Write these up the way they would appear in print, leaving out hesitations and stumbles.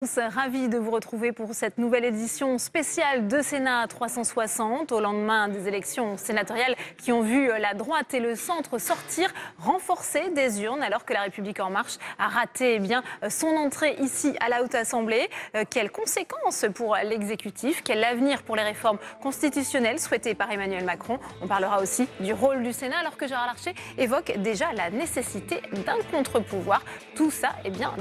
Ravi de vous retrouver pour cette nouvelle édition spéciale de Sénat 360 au lendemain des élections sénatoriales qui ont vu la droite et le centre sortir renforcés des urnes alors que La République En Marche a raté son entrée ici à la Haute Assemblée. Quelles conséquences pour l'exécutif? Quel avenir pour les réformes constitutionnelles souhaitées par Emmanuel Macron? On parlera aussi du rôle du Sénat alors que Gérard Larcher évoque déjà la nécessité d'un contre-pouvoir. Tout ça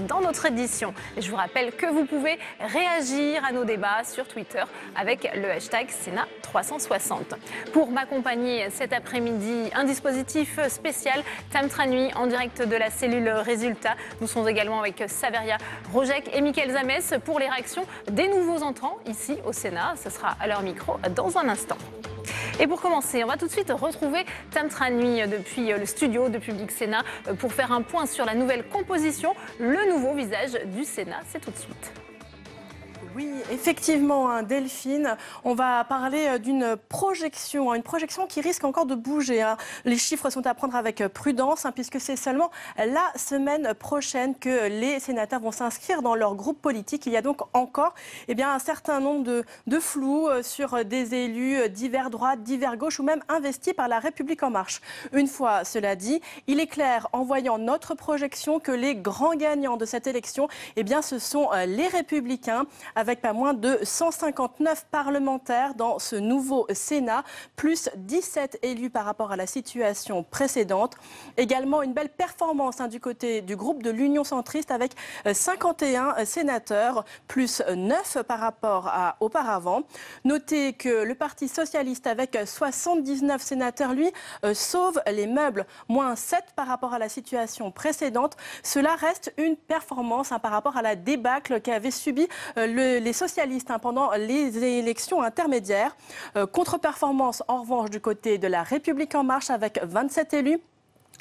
dans notre édition. Et je vous rappelle que vous pouvez réagir à nos débats sur Twitter avec le hashtag Sénat 360. Pour m'accompagner cet après-midi, un dispositif spécial Tam Tranui en direct de la cellule Résultats. Nous sommes également avec Saveria Rojek et Mickaël Zamès pour les réactions des nouveaux entrants ici au Sénat. Ce sera à leur micro dans un instant. Et pour commencer, on va tout de suite retrouver Tam Tranui depuis le studio de Public Sénat pour faire un point sur la nouvelle composition, le nouveau visage du Sénat. C'est tout de suite. Oui, effectivement, Delphine, on va parler d'une projection, une projection qui risque encore de bouger. Les chiffres sont à prendre avec prudence, puisque c'est seulement la semaine prochaine que les sénateurs vont s'inscrire dans leur groupe politique. Il y a donc encore un certain nombre de flous sur des élus divers droite, divers gauche ou même investis par La République En Marche. Une fois cela dit, il est clair en voyant notre projection que les grands gagnants de cette élection, ce sont les Républicains, avec pas moins de 159 parlementaires dans ce nouveau Sénat, plus 17 élus par rapport à la situation précédente. Également une belle performance du côté du groupe de l'Union centriste avec 51 sénateurs, plus 9 par rapport à auparavant. Notez que le Parti socialiste avec 79 sénateurs, lui, sauve les meubles, moins 7 par rapport à la situation précédente. Cela reste une performance par rapport à la débâcle qu'avait subi les socialistes pendant les élections intermédiaires. Contre-performance en revanche du côté de La République En Marche avec 27 élus.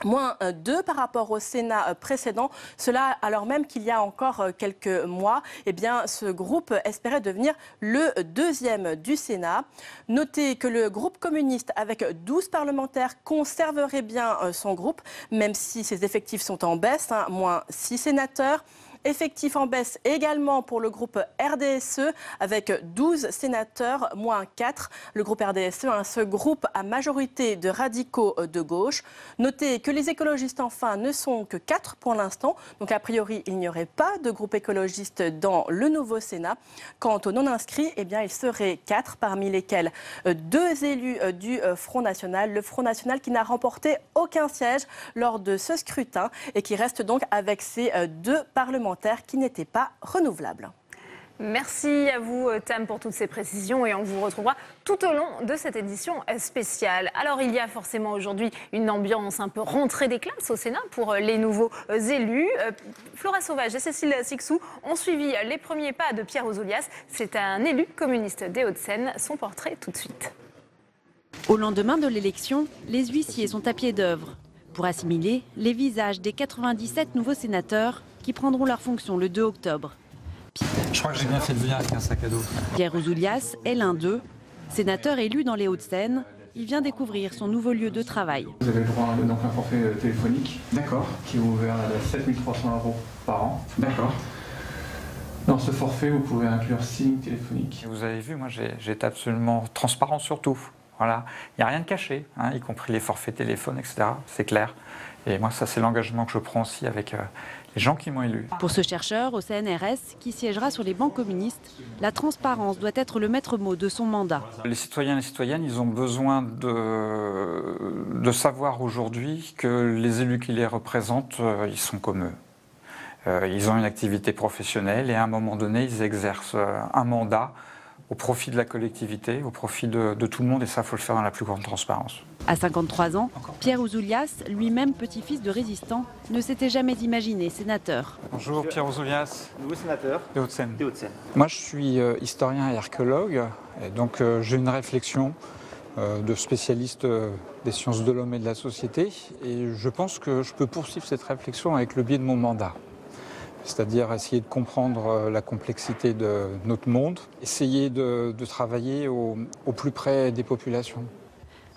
Moins 2 par rapport au Sénat précédent. Cela alors même qu'il y a encore quelques mois, ce groupe espérait devenir le deuxième du Sénat. Notez que le groupe communiste avec 12 parlementaires conserverait bien son groupe, même si ses effectifs sont en baisse, moins 6 sénateurs. Effectif en baisse également pour le groupe RDSE avec 12 sénateurs, moins 4. Le groupe RDSE, ce groupe à majorité de radicaux de gauche. Notez que les écologistes enfin ne sont que 4 pour l'instant. Donc a priori, il n'y aurait pas de groupe écologiste dans le nouveau Sénat. Quant aux non-inscrits, il serait 4, parmi lesquels 2 élus du Front National. Le Front National qui n'a remporté aucun siège lors de ce scrutin et qui reste donc avec ses 2 parlementaires qui n'étaient pas renouvelables. Merci à vous, Tam, pour toutes ces précisions et on vous retrouvera tout au long de cette édition spéciale. Alors, il y a forcément aujourd'hui une ambiance un peu rentrée des classes au Sénat pour les nouveaux élus. Flora Sauvage et Cécile Cixous ont suivi les premiers pas de Pierre Ouzoulias. C'est un élu communiste des Hauts-de-Seine. Son portrait tout de suite. Au lendemain de l'élection, les huissiers sont à pied d'œuvre pour assimiler les visages des 97 nouveaux sénateurs qui prendront leur fonction le 2 octobre. Je crois que j'ai bien fait de venir avec un sac à dos. Pierre Ouzoulias est l'un d'eux. Sénateur élu dans les Hauts-de-Seine, il vient découvrir son nouveau lieu de travail. Vous avez le droit à un forfait téléphonique. D'accord. Qui est ouvert à 7 300 € par an. D'accord. Dans ce forfait, vous pouvez inclure 6 lignes téléphoniques. Vous avez vu, moi j'ai été absolument transparent sur tout. Voilà. Il n'y a rien de caché, y compris les forfaits téléphones, etc. C'est clair. Et moi, ça, c'est l'engagement que je prends aussi avec les gens qui m'ont élu. Pour ce chercheur au CNRS, qui siégera sur les bancs communistes, la transparence doit être le maître mot de son mandat. Les citoyens et les citoyennes, ils ont besoin de savoir aujourd'hui que les élus qui les représentent, ils sont comme eux. Ils ont une activité professionnelle et à un moment donné, ils exercent un mandat au profit de la collectivité, au profit de tout le monde, et ça, il faut le faire dans la plus grande transparence. À 53 ans, Pierre Ouzoulias, lui-même petit-fils de résistant, ne s'était jamais imaginé sénateur. Bonjour, Pierre Ouzoulias. Nouveau sénateur des Hauts-de-Seine. des Hauts-de-Seine. Moi, je suis historien et archéologue, et donc j'ai une réflexion de spécialiste des sciences de l'homme et de la société, et je pense que je peux poursuivre cette réflexion avec le biais de mon mandat. C'est-à-dire essayer de comprendre la complexité de notre monde, essayer de travailler au plus près des populations.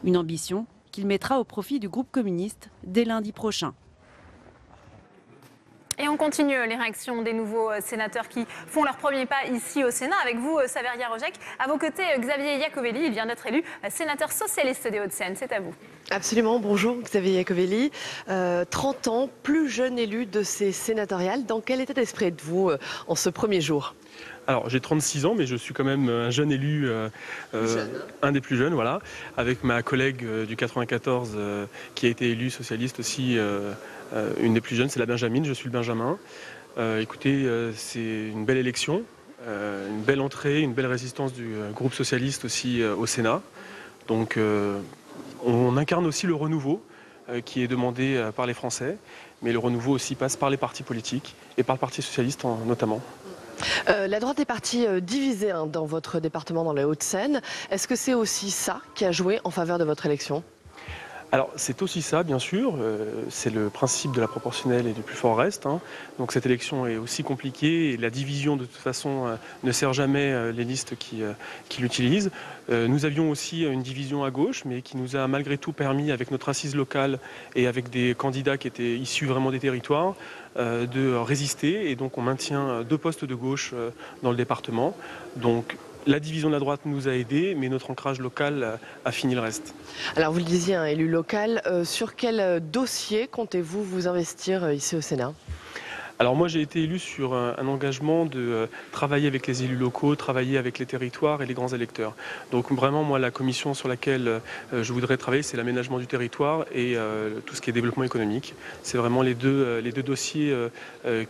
Une ambition qu'il mettra au profit du groupe communiste dès lundi prochain. Et on continue les réactions des nouveaux sénateurs qui font leur premier pas ici au Sénat. Avec vous, Saveria Rojek. À vos côtés, Xavier Iacovelli, il vient d'être élu sénateur socialiste des Hauts-de-Seine. C'est à vous. Absolument, bonjour Xavier Iacovelli. 30 ans, plus jeune élu de ces sénatoriales. Dans quel état d'esprit êtes-vous en ce premier jour ? Alors j'ai 36 ans, mais je suis quand même un jeune élu, un des plus jeunes, voilà, avec ma collègue du 94 qui a été élue socialiste aussi, une des plus jeunes, c'est la Benjamine, je suis le Benjamin. Écoutez, c'est une belle élection, une belle entrée, une belle résistance du groupe socialiste aussi au Sénat. Donc on incarne aussi le renouveau qui est demandé par les Français, mais le renouveau aussi passe par les partis politiques et par le Parti socialiste notamment. La droite est partie divisée dans votre département, dans les Hauts-de-Seine. Est-ce que c'est aussi ça qui a joué en faveur de votre élection ? Alors c'est aussi ça, bien sûr, c'est le principe de la proportionnelle et du plus fort reste. Donc cette élection est aussi compliquée et la division de toute façon ne sert jamais les listes qui l'utilisent. Nous avions aussi une division à gauche, mais qui nous a malgré tout permis, avec notre assise locale et avec des candidats qui étaient issus vraiment des territoires, de résister. Et donc on maintient 2 postes de gauche dans le département. Donc la division de la droite nous a aidés, mais notre ancrage local a fini le reste. Alors vous le disiez, un élu local, sur quel dossier comptez-vous vous investir ici au Sénat ? Alors moi j'ai été élu sur un engagement de travailler avec les élus locaux, travailler avec les territoires et les grands électeurs. Donc vraiment moi la commission sur laquelle je voudrais travailler c'est l'aménagement du territoire et tout ce qui est développement économique. C'est vraiment les deux dossiers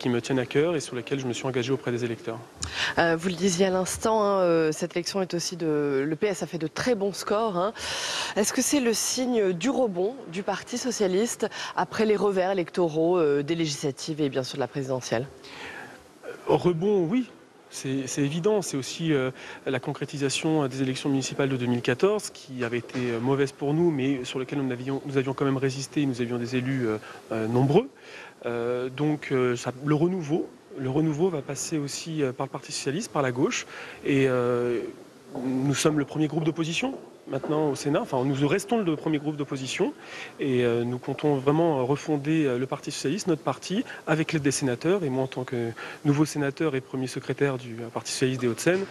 qui me tiennent à cœur et sur lesquels je me suis engagé auprès des électeurs. Vous le disiez à l'instant, cette élection est aussi le PS a fait de très bons scores. Est-ce que c'est le signe du rebond du Parti socialiste après les revers électoraux des législatives et bien sûr de la présidentielle ? Rebond, oui. C'est évident, c'est aussi la concrétisation des élections municipales de 2014 qui avait été mauvaise pour nous, mais sur lesquelles nous avions quand même résisté, nous avions des élus nombreux. Donc le renouveau va passer aussi par le Parti socialiste, par la gauche, et nous sommes le premier groupe d'opposition maintenant au Sénat, enfin nous restons le premier groupe d'opposition et nous comptons vraiment refonder le Parti socialiste, notre parti, avec l'aide des sénateurs. Et moi en tant que nouveau sénateur et premier secrétaire du Parti socialiste des Hauts-de-Seine,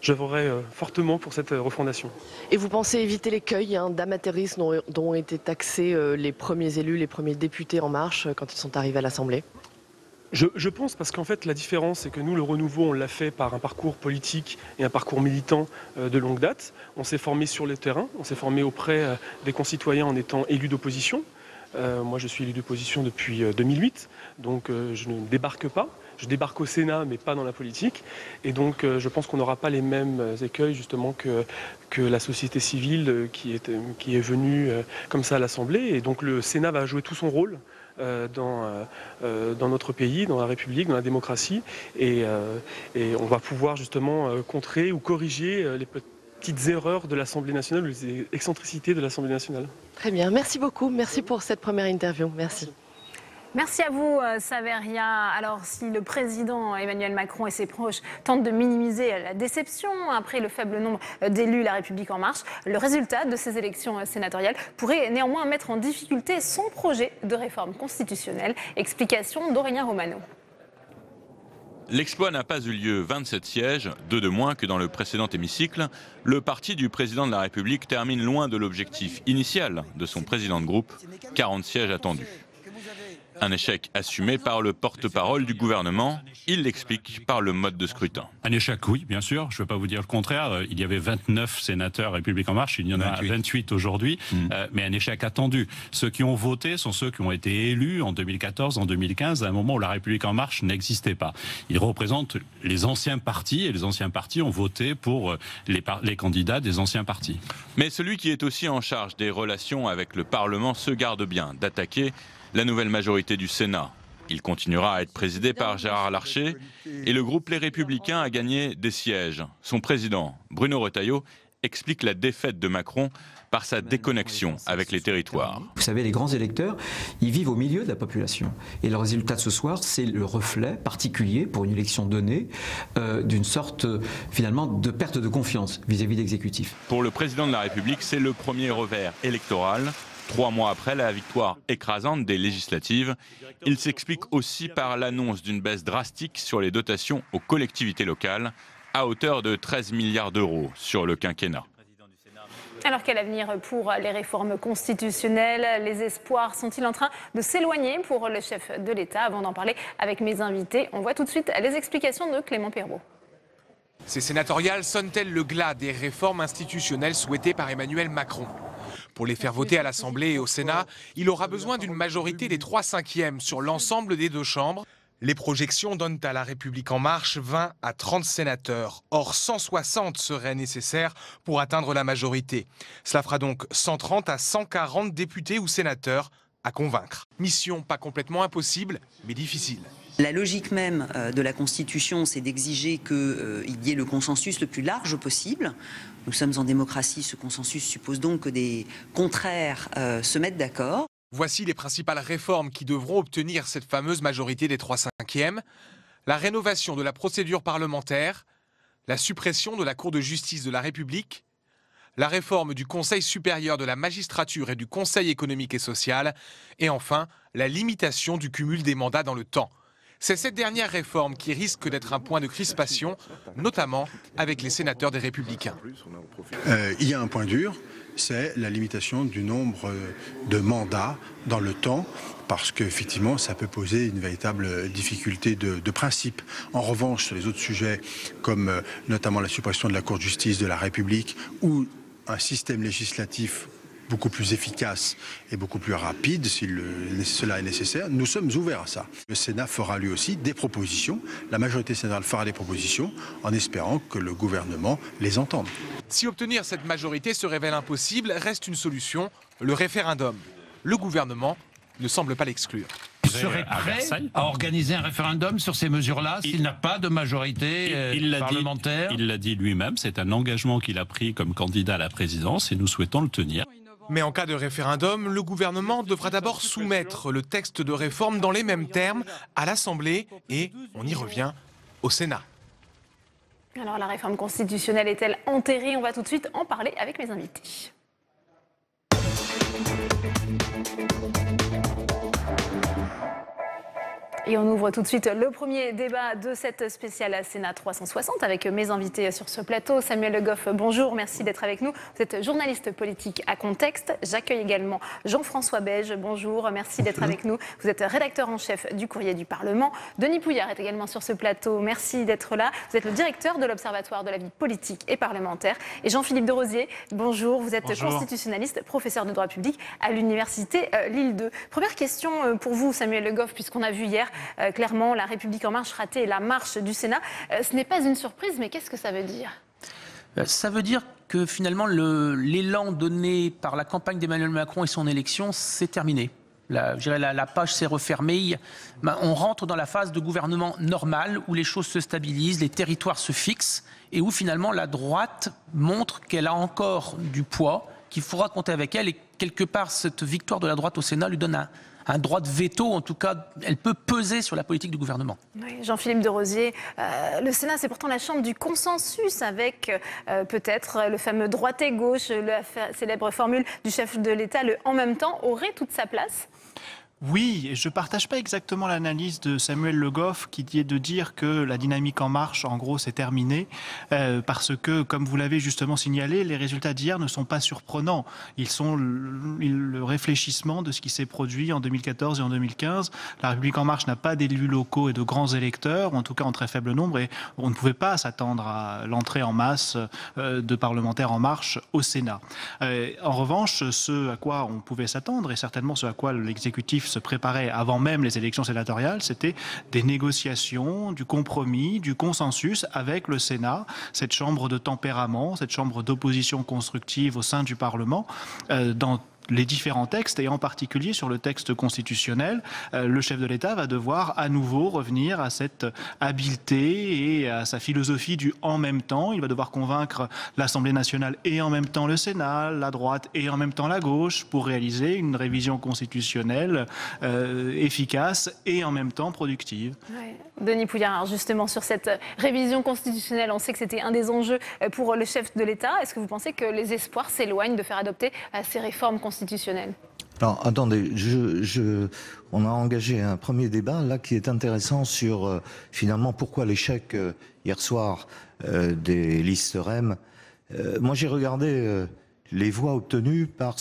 j'œuvrerai fortement pour cette refondation. Et vous pensez éviter l'écueil d'amateurisme dont ont été taxés les premiers élus, les premiers députés En Marche quand ils sont arrivés à l'Assemblée ? Je pense parce qu'en fait la différence c'est que nous le renouveau on l'a fait par un parcours politique et un parcours militant de longue date. On s'est formé sur le terrain, on s'est formé auprès des concitoyens en étant élu d'opposition. Moi je suis élu d'opposition depuis 2008, donc je ne débarque pas. Je débarque au Sénat mais pas dans la politique. Et donc je pense qu'on n'aura pas les mêmes écueils justement que la société civile qui est venue comme ça à l'Assemblée. Et donc le Sénat va jouer tout son rôle dans notre pays, dans la République, dans la démocratie, et on va pouvoir justement contrer ou corriger les petites erreurs de l'Assemblée nationale, les excentricités de l'Assemblée nationale. Très bien, merci beaucoup, merci pour cette première interview, merci. Merci à vous, Saveria. Alors, si le président Emmanuel Macron et ses proches tentent de minimiser la déception après le faible nombre d'élus La République En Marche, le résultat de ces élections sénatoriales pourrait néanmoins mettre en difficulté son projet de réforme constitutionnelle. Explication d'Aurélien Romano. L'exploit n'a pas eu lieu. 27 sièges, 2 de moins que dans le précédent hémicycle. Le parti du président de la République termine loin de l'objectif initial de son président de groupe, 40 sièges attendus. Un échec assumé par le porte-parole du gouvernement. Il l'explique par le mode de scrutin. Un échec, oui, bien sûr. Je ne vais pas vous dire le contraire. Il y avait 29 sénateurs République En Marche. Il y en a 28 aujourd'hui. Mais un échec attendu. Ceux qui ont voté sont ceux qui ont été élus en 2014, en 2015, à un moment où la République En Marche n'existait pas. Ils représentent les anciens partis et les anciens partis ont voté pour les candidats des anciens partis. Mais celui qui est aussi en charge des relations avec le Parlement se garde bien d'attaquer la nouvelle majorité du Sénat. Il continuera à être présidé par Gérard Larcher et le groupe Les Républicains a gagné des sièges. Son président, Bruno Retailleau, explique la défaite de Macron par sa déconnexion avec les territoires. Vous savez, les grands électeurs, ils vivent au milieu de la population. Et le résultat de ce soir, c'est le reflet particulier, pour une élection donnée, d'une sorte, finalement, de perte de confiance vis-à-vis de l'exécutif. Pour le président de la République, c'est le premier revers électoral. 3 mois après la victoire écrasante des législatives. Il s'explique aussi par l'annonce d'une baisse drastique sur les dotations aux collectivités locales, à hauteur de 13 milliards d'euros sur le quinquennat. Alors quel avenir pour les réformes constitutionnelles? Les espoirs sont-ils en train de s'éloigner pour le chef de l'État? Avant d'en parler avec mes invités, on voit tout de suite les explications de Clément Perrault. Ces sénatoriales sonnent-elles le glas des réformes institutionnelles souhaitées par Emmanuel Macron? Pour les faire voter à l'Assemblée et au Sénat, il aura besoin d'une majorité des 3/5 sur l'ensemble des 2 chambres. Les projections donnent à La République En Marche 20 à 30 sénateurs. Or, 160 seraient nécessaires pour atteindre la majorité. Cela fera donc 130 à 140 députés ou sénateurs à convaincre. Mission pas complètement impossible, mais difficile. La logique même de la Constitution, c'est d'exiger qu'il y ait le consensus le plus large possible. Nous sommes en démocratie, ce consensus suppose donc que des contraires se mettent d'accord. Voici les principales réformes qui devront obtenir cette fameuse majorité des 3/5. La rénovation de la procédure parlementaire, la suppression de la Cour de justice de la République, la réforme du Conseil supérieur de la magistrature et du Conseil économique et social, et enfin la limitation du cumul des mandats dans le temps. C'est cette dernière réforme qui risque d'être un point de crispation, notamment avec les sénateurs des Républicains. Il y a un point dur, c'est la limitation du nombre de mandats dans le temps, parce qu'effectivement, ça peut poser une véritable difficulté de principe. En revanche, sur les autres sujets, comme notamment la suppression de la Cour de justice de la République ou un système législatif beaucoup plus efficace et beaucoup plus rapide, si cela est nécessaire, nous sommes ouverts à ça. Le Sénat fera lui aussi des propositions, la majorité sénatoriale fera des propositions, en espérant que le gouvernement les entende. Si obtenir cette majorité se révèle impossible, reste une solution, le référendum. Le gouvernement ne semble pas l'exclure. Serait prêt à organiser un référendum sur ces mesures-là s'il n'a pas de majorité parlementaire? Il l'a dit lui-même, c'est un engagement qu'il a pris comme candidat à la présidence et nous souhaitons le tenir. Mais en cas de référendum, le gouvernement devra d'abord soumettre le texte de réforme dans les mêmes termes à l'Assemblée et, on y revient, au Sénat. Alors la réforme constitutionnelle est-elle enterrée? On va tout de suite en parler avec mes invités. Et on ouvre tout de suite le premier débat de cette spéciale Sénat 360 avec mes invités sur ce plateau. Samuel Le Goff, bonjour, merci d'être avec nous. Vous êtes journaliste politique à Contexte. J'accueille également Jean-François Beige, bonjour, merci d'être avec nous. Vous êtes rédacteur en chef du Courrier du Parlement. Denis Pouillard est également sur ce plateau, merci d'être là. Vous êtes le directeur de l'Observatoire de la vie politique et parlementaire. Et Jean-Philippe de Rosier, bonjour, vous êtes constitutionnaliste, professeur de droit public à l'Université Lille 2. Première question pour vous, Samuel Le Goff, puisqu'on a vu hier clairement la République En Marche rater la marche du Sénat. Ce n'est pas une surprise, mais qu'est-ce que ça veut dire? Ça veut dire que finalement l'élan donné par la campagne d'Emmanuel Macron et son élection, c'est terminé. Je dirais la page s'est refermée. On rentre dans la phase de gouvernement normal où les choses se stabilisent, les territoires se fixent et où finalement la droite montre qu'elle a encore du poids, qu'il faudra compter avec elle et quelque part cette victoire de la droite au Sénat lui donne un droit de veto, en tout cas, elle peut peser sur la politique du gouvernement. Oui, Jean-Philippe de Rosier, le Sénat, c'est pourtant la chambre du consensus avec peut-être le fameux droite et gauche, la célèbre formule du chef de l'État, le « en même temps » aurait toute sa place? Oui, et je ne partage pas exactement l'analyse de Samuel Le Goff qui est de dire que la dynamique En Marche, en gros, c'est terminé, parce que, comme vous l'avez justement signalé, les résultats d'hier ne sont pas surprenants. Ils sont le réfléchissement de ce qui s'est produit en 2014 et en 2015. La République En Marche n'a pas d'élus locaux et de grands électeurs, ou en tout cas en très faible nombre, et on ne pouvait pas s'attendre à l'entrée en masse de parlementaires En Marche au Sénat. En revanche, ce à quoi on pouvait s'attendre, et certainement ce à quoi l'exécutif se préparait avant même les élections sénatoriales, c'était des négociations, du compromis, du consensus avec le Sénat, cette chambre de tempérament, cette chambre d'opposition constructive au sein du Parlement, dans les différents textes, et en particulier sur le texte constitutionnel, le chef de l'État va devoir à nouveau revenir à cette habileté et à sa philosophie du « en même temps ». Il va devoir convaincre l'Assemblée nationale et en même temps le Sénat, la droite et en même temps la gauche, pour réaliser une révision constitutionnelle efficace et en même temps productive. Ouais. Denis Pouillard, alors justement sur cette révision constitutionnelle, on sait que c'était un des enjeux pour le chef de l'État. Est-ce que vous pensez que les espoirs s'éloignent de faire adopter ces réformes constitutionnelles? Alors, attendez, on a engagé un premier débat là qui est intéressant sur finalement pourquoi l'échec hier soir des listes REM. Moi, j'ai regardé les voix obtenues par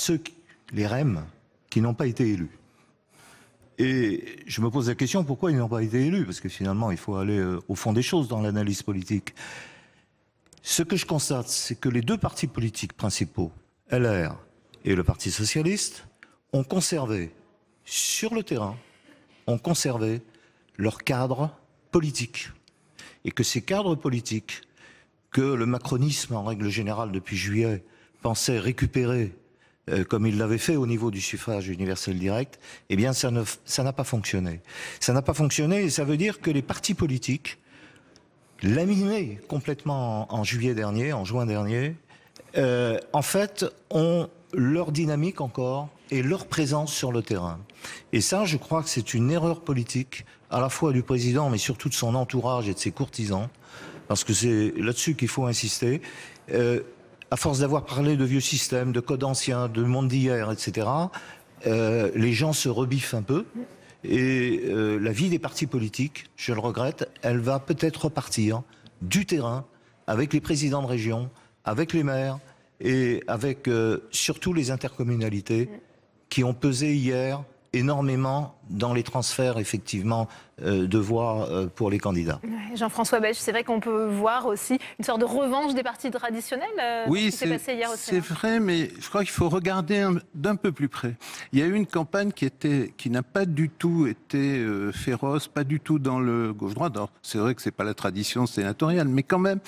les REM qui n'ont pas été élus. Et je me pose la question pourquoi ils n'ont pas été élus, parce que finalement, il faut aller au fond des choses dans l'analyse politique. Ce que je constate, c'est que les deux partis politiques principaux, LR et le Parti socialiste, ont conservé, sur le terrain, leur cadre politique. Et que ces cadres politiques, que le macronisme, en règle générale, depuis juillet, pensait récupérer, comme il l'avait fait au niveau du suffrage universel direct, eh bien, ça n'a pas fonctionné. Ça n'a pas fonctionné, et ça veut dire que les partis politiques, laminés complètement en juillet dernier, en juin dernier, en fait, ont leur dynamique encore et leur présence sur le terrain. Et ça, je crois que c'est une erreur politique, à la fois du président, mais surtout de son entourage et de ses courtisans, parce que c'est là-dessus qu'il faut insister. À force d'avoir parlé de vieux systèmes, de codes anciens, de monde d'hier, etc., les gens se rebiffent un peu. Et la vie des partis politiques, je le regrette, elle va peut-être repartir du terrain avec les présidents de région, avec les maires et avec surtout les intercommunalités qui ont pesé hier énormément dans les transferts, effectivement, de voix pour les candidats. Jean-François Bèche, c'est vrai qu'on peut voir aussi une sorte de revanche des partis traditionnels oui, qui s'est passé hier au Sénat. C'est vrai, mais je crois qu'il faut regarder d'un peu plus près. Il y a eu une campagne qui n'a pas du tout été féroce, pas du tout dans le gauche-droite. C'est vrai que c'est pas la tradition sénatoriale, mais quand même,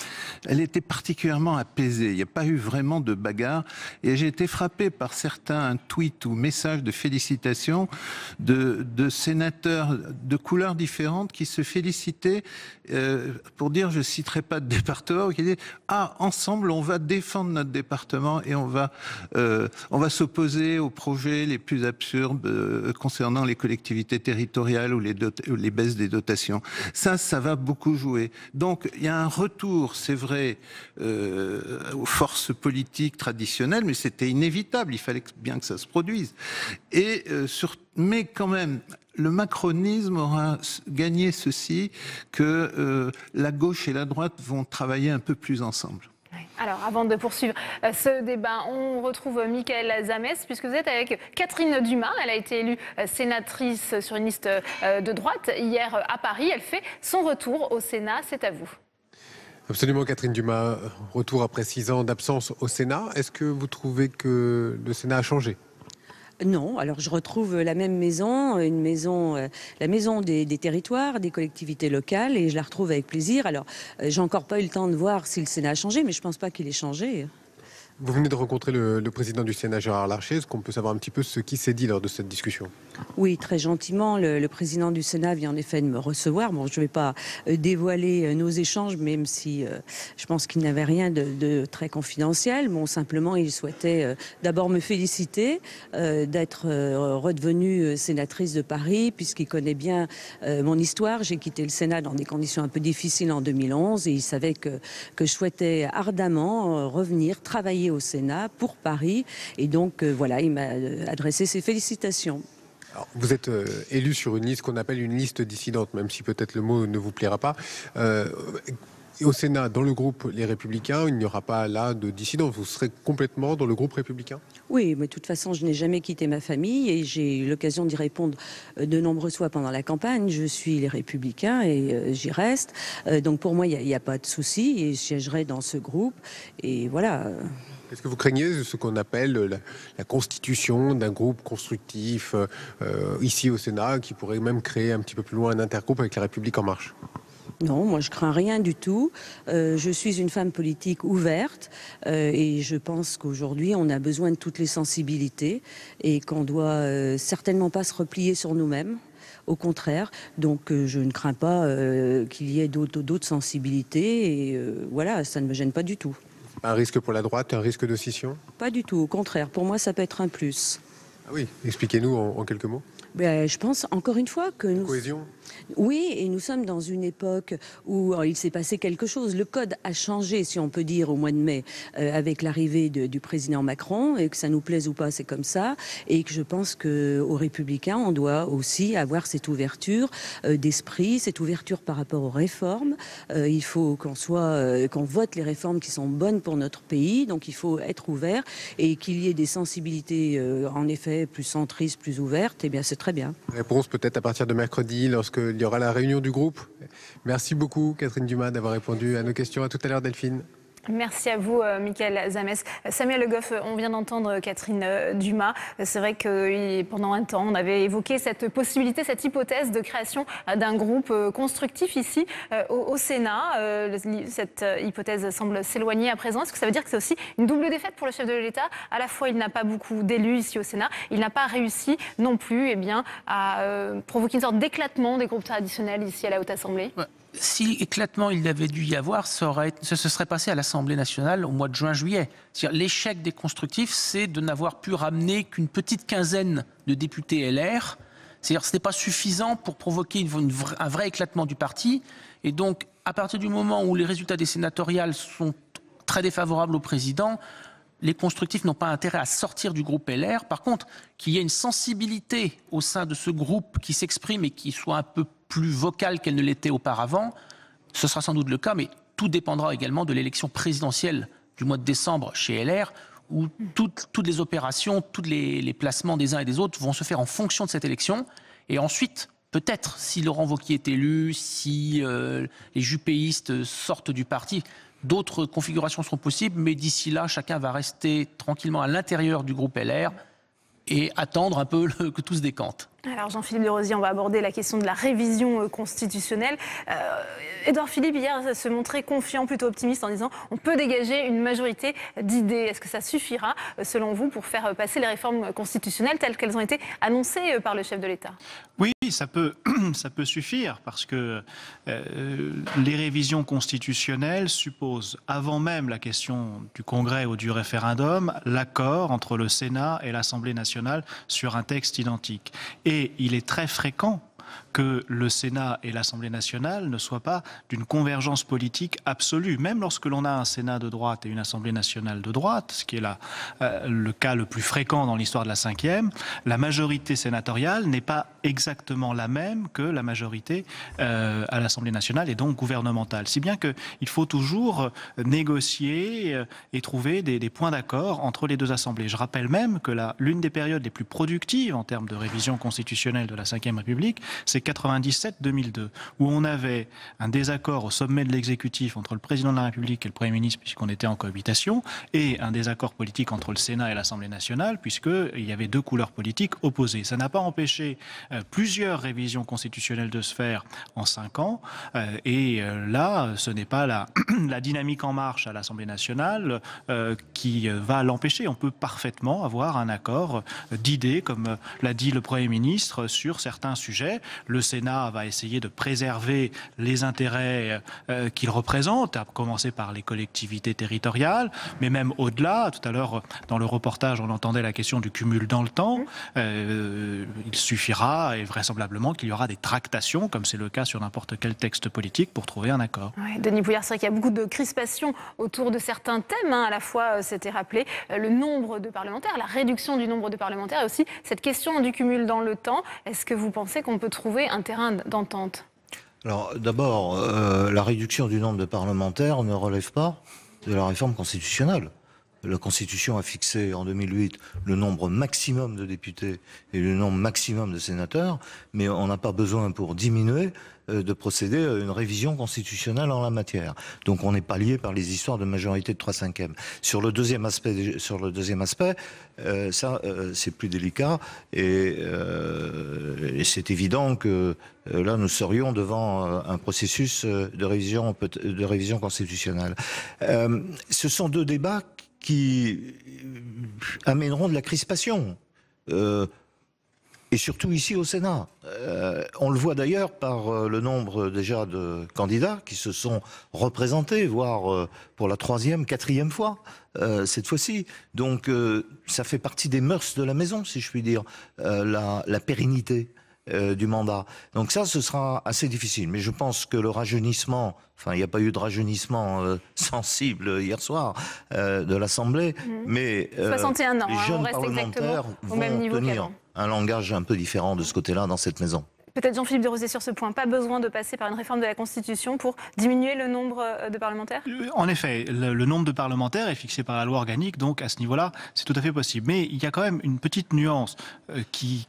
elle était particulièrement apaisée. Il n'y a pas eu vraiment de bagarre. Et j'ai été frappé par certains tweets ou messages de félicitations de sénateurs de couleurs différentes qui se félicitaient pour dire, je citerai pas de département, qui disaient ensemble on va défendre notre département et on va s'opposer aux projets les plus absurdes concernant les collectivités territoriales ou les baisses des dotations. Ça va beaucoup jouer. Donc il y a un retour, c'est vrai, aux forces politiques traditionnelles, mais c'était inévitable, il fallait bien que ça se produise. Et mais quand même, le macronisme aura gagné ceci, que la gauche et la droite vont travailler un peu plus ensemble. Alors, avant de poursuivre ce débat, on retrouve Mickaël Zamès, puisque vous êtes avec Catherine Dumas. Elle a été élue sénatrice sur une liste de droite hier à Paris. Elle fait son retour au Sénat. C'est à vous. Absolument, Catherine Dumas. Retour après 6 ans d'absence au Sénat. Est-ce que vous trouvez que le Sénat a changé ? Non, alors je retrouve la même maison, la maison des territoires, des collectivités locales, et je la retrouve avec plaisir. Alors, j'ai encore pas eu le temps de voir si le Sénat a changé, mais je pense pas qu'il ait changé. Vous venez de rencontrer le président du Sénat, Gérard Larcher. Est-ce qu'on peut savoir un petit peu ce qui s'est dit lors de cette discussion ? Oui, très gentiment. Le président du Sénat vient en effet de me recevoir. Bon, je ne vais pas dévoiler nos échanges, même si je pense qu'il n'avait rien de très confidentiel. Bon, simplement, il souhaitait d'abord me féliciter d'être redevenue sénatrice de Paris, puisqu'il connaît bien mon histoire. J'ai quitté le Sénat dans des conditions un peu difficiles en 2011, et il savait que je souhaitais ardemment revenir travailler au Sénat pour Paris. Et donc, voilà, il m'a adressé ses félicitations. Alors, vous êtes élu sur une liste qu'on appelle une liste dissidente, même si peut-être le mot ne vous plaira pas. Au Sénat, dans le groupe Les Républicains, il n'y aura pas là de dissidents. Vous serez complètement dans le groupe républicain ? Oui, mais de toute façon, je n'ai jamais quitté ma famille et j'ai eu l'occasion d'y répondre de nombreuses fois pendant la campagne. Je suis Les Républicains et j'y reste. Donc pour moi, il n'y a pas de souci et je siégerai dans ce groupe. Et voilà. Est-ce que vous craignez ce qu'on appelle la constitution d'un groupe constructif ici au Sénat, qui pourrait même créer un petit peu plus loin un intergroupe avec La République En Marche ? Non, moi je crains rien du tout. Je suis une femme politique ouverte et je pense qu'aujourd'hui on a besoin de toutes les sensibilités et qu'on doit certainement pas se replier sur nous-mêmes. Au contraire, donc je ne crains pas qu'il y ait d'autres sensibilités et voilà, ça ne me gêne pas du tout. Un risque pour la droite, un risque de scission ? Pas du tout, au contraire. Pour moi, ça peut être un plus. Ah oui, expliquez-nous en quelques mots. Je pense, encore une fois, que nous... Cohésion. Oui, et nous sommes dans une époque où il s'est passé quelque chose. Le code a changé, si on peut dire, au mois de mai, avec l'arrivée du président Macron, et que ça nous plaise ou pas, c'est comme ça. Et que je pense qu'aux Républicains, on doit aussi avoir cette ouverture d'esprit, cette ouverture par rapport aux réformes. Il faut qu'on vote les réformes qui sont bonnes pour notre pays, donc il faut être ouvert, et qu'il y ait des sensibilités, en effet, plus centristes, plus ouvertes, eh bien c'est très bien. Réponse peut-être à partir de mercredi, lorsqu'il y aura la réunion du groupe. Merci beaucoup, Catherine Dumas, d'avoir répondu à nos questions. À tout à l'heure, Delphine. Merci à vous, Michael Zamès. Samuel Le Goff, on vient d'entendre Catherine Dumas. C'est vrai que pendant un temps, on avait évoqué cette possibilité, cette hypothèse de création d'un groupe constructif ici au Sénat. Cette hypothèse semble s'éloigner à présent. Est-ce que ça veut dire que c'est aussi une double défaite pour le chef de l'État? À la fois, il n'a pas beaucoup d'élus ici au Sénat. Il n'a pas réussi non plus à provoquer une sorte d'éclatement des groupes traditionnels ici à la Haute Assemblée. Ouais. Si éclatement il avait dû y avoir, ce serait passé à l'Assemblée nationale au mois de juin-juillet. L'échec des constructifs, c'est de n'avoir pu ramener qu'une petite quinzaine de députés LR. C'est-à-dire que ce n'est pas suffisant pour provoquer un vrai éclatement du parti. Et donc, à partir du moment où les résultats des sénatoriales sont très défavorables au président, les constructifs n'ont pas intérêt à sortir du groupe LR. Par contre, qu'il y ait une sensibilité au sein de ce groupe qui s'exprime et qui soit un peu plus vocale qu'elle ne l'était auparavant, ce sera sans doute le cas, mais tout dépendra également de l'élection présidentielle du mois de décembre chez LR, où toutes les opérations, tous les placements des uns et des autres vont se faire en fonction de cette élection. Et ensuite, peut-être, si Laurent Wauquiez est élu, si les juppéistes sortent du parti, d'autres configurations seront possibles, mais d'ici là, chacun va rester tranquillement à l'intérieur du groupe LR et attendre un peu que tout se décante. Alors Jean-Philippe de Rosier, on va aborder la question de la révision constitutionnelle. Édouard Philippe, hier, se montrait confiant, plutôt optimiste, en disant on peut dégager une majorité d'idées. Est-ce que ça suffira, selon vous, pour faire passer les réformes constitutionnelles telles qu'elles ont été annoncées par le chef de l'État? Oui, ça peut suffire, parce que les révisions constitutionnelles supposent, avant même la question du Congrès ou du référendum, l'accord entre le Sénat et l'Assemblée nationale sur un texte identique. Et il est très fréquent que le Sénat et l'Assemblée nationale ne soient pas d'une convergence politique absolue. Même lorsque l'on a un Sénat de droite et une Assemblée nationale de droite, ce qui est le cas le plus fréquent dans l'histoire de la Ve, la majorité sénatoriale n'est pas exactement la même que la majorité à l'Assemblée nationale et donc gouvernementale. Si bien qu'il faut toujours négocier et trouver des points d'accord entre les deux assemblées. Je rappelle même que l'une des périodes les plus productives en termes de révision constitutionnelle de la Ve République, c'est 97-2002, où on avait un désaccord au sommet de l'exécutif entre le président de la République et le Premier ministre, puisqu'on était en cohabitation, et un désaccord politique entre le Sénat et l'Assemblée nationale, puisqu'il y avait deux couleurs politiques opposées. Ça n'a pas empêché plusieurs révisions constitutionnelles de se faire en 5 ans, et là, ce n'est pas la dynamique en marche à l'Assemblée nationale qui va l'empêcher. On peut parfaitement avoir un accord d'idées, comme l'a dit le Premier ministre, sur certains sujets. Le Sénat va essayer de préserver les intérêts qu'il représente, à commencer par les collectivités territoriales, mais même au-delà. Tout à l'heure, dans le reportage, on entendait la question du cumul dans le temps. Il suffira, et vraisemblablement, qu'il y aura des tractations, comme c'est le cas sur n'importe quel texte politique, pour trouver un accord. Ouais, Denis Bouillard, c'est vrai qu'il y a beaucoup de crispations autour de certains thèmes. À la fois, c'était rappelé, le nombre de parlementaires, la réduction du nombre de parlementaires, et aussi cette question du cumul dans le temps. Est-ce que vous pensez qu'on peut trouver un terrain d'entente? Alors d'abord, la réduction du nombre de parlementaires ne relève pas de la réforme constitutionnelle. La Constitution a fixé en 2008 le nombre maximum de députés et le nombre maximum de sénateurs, mais on n'a pas besoin pour diminuer de procéder à une révision constitutionnelle en la matière. Donc on n'est pas lié par les histoires de majorité de 3/5. Sur le deuxième aspect, ça c'est plus délicat et c'est évident que là nous serions devant un processus de révision constitutionnelle. Ce sont deux débats qui amèneront de la crispation. et surtout ici au Sénat. On le voit d'ailleurs par le nombre déjà de candidats qui se sont représentés, voire pour la 3e, 4e fois cette fois-ci. Donc ça fait partie des mœurs de la maison, si je puis dire, la pérennité du mandat. Donc ça, ce sera assez difficile. Mais je pense que le rajeunissement, enfin, il n'y a pas eu de rajeunissement sensible hier soir de l'Assemblée, mais 61 ans, les jeunes on reste parlementaires exactement au même niveau tenir qu'avant. un langage un peu différent de ce côté-là dans cette maison. Peut-être Jean-Philippe Desrosiers sur ce point, pas besoin de passer par une réforme de la Constitution pour diminuer le nombre de parlementaires? En effet, le nombre de parlementaires est fixé par la loi organique, donc à ce niveau-là, c'est tout à fait possible. Mais il y a quand même une petite nuance qui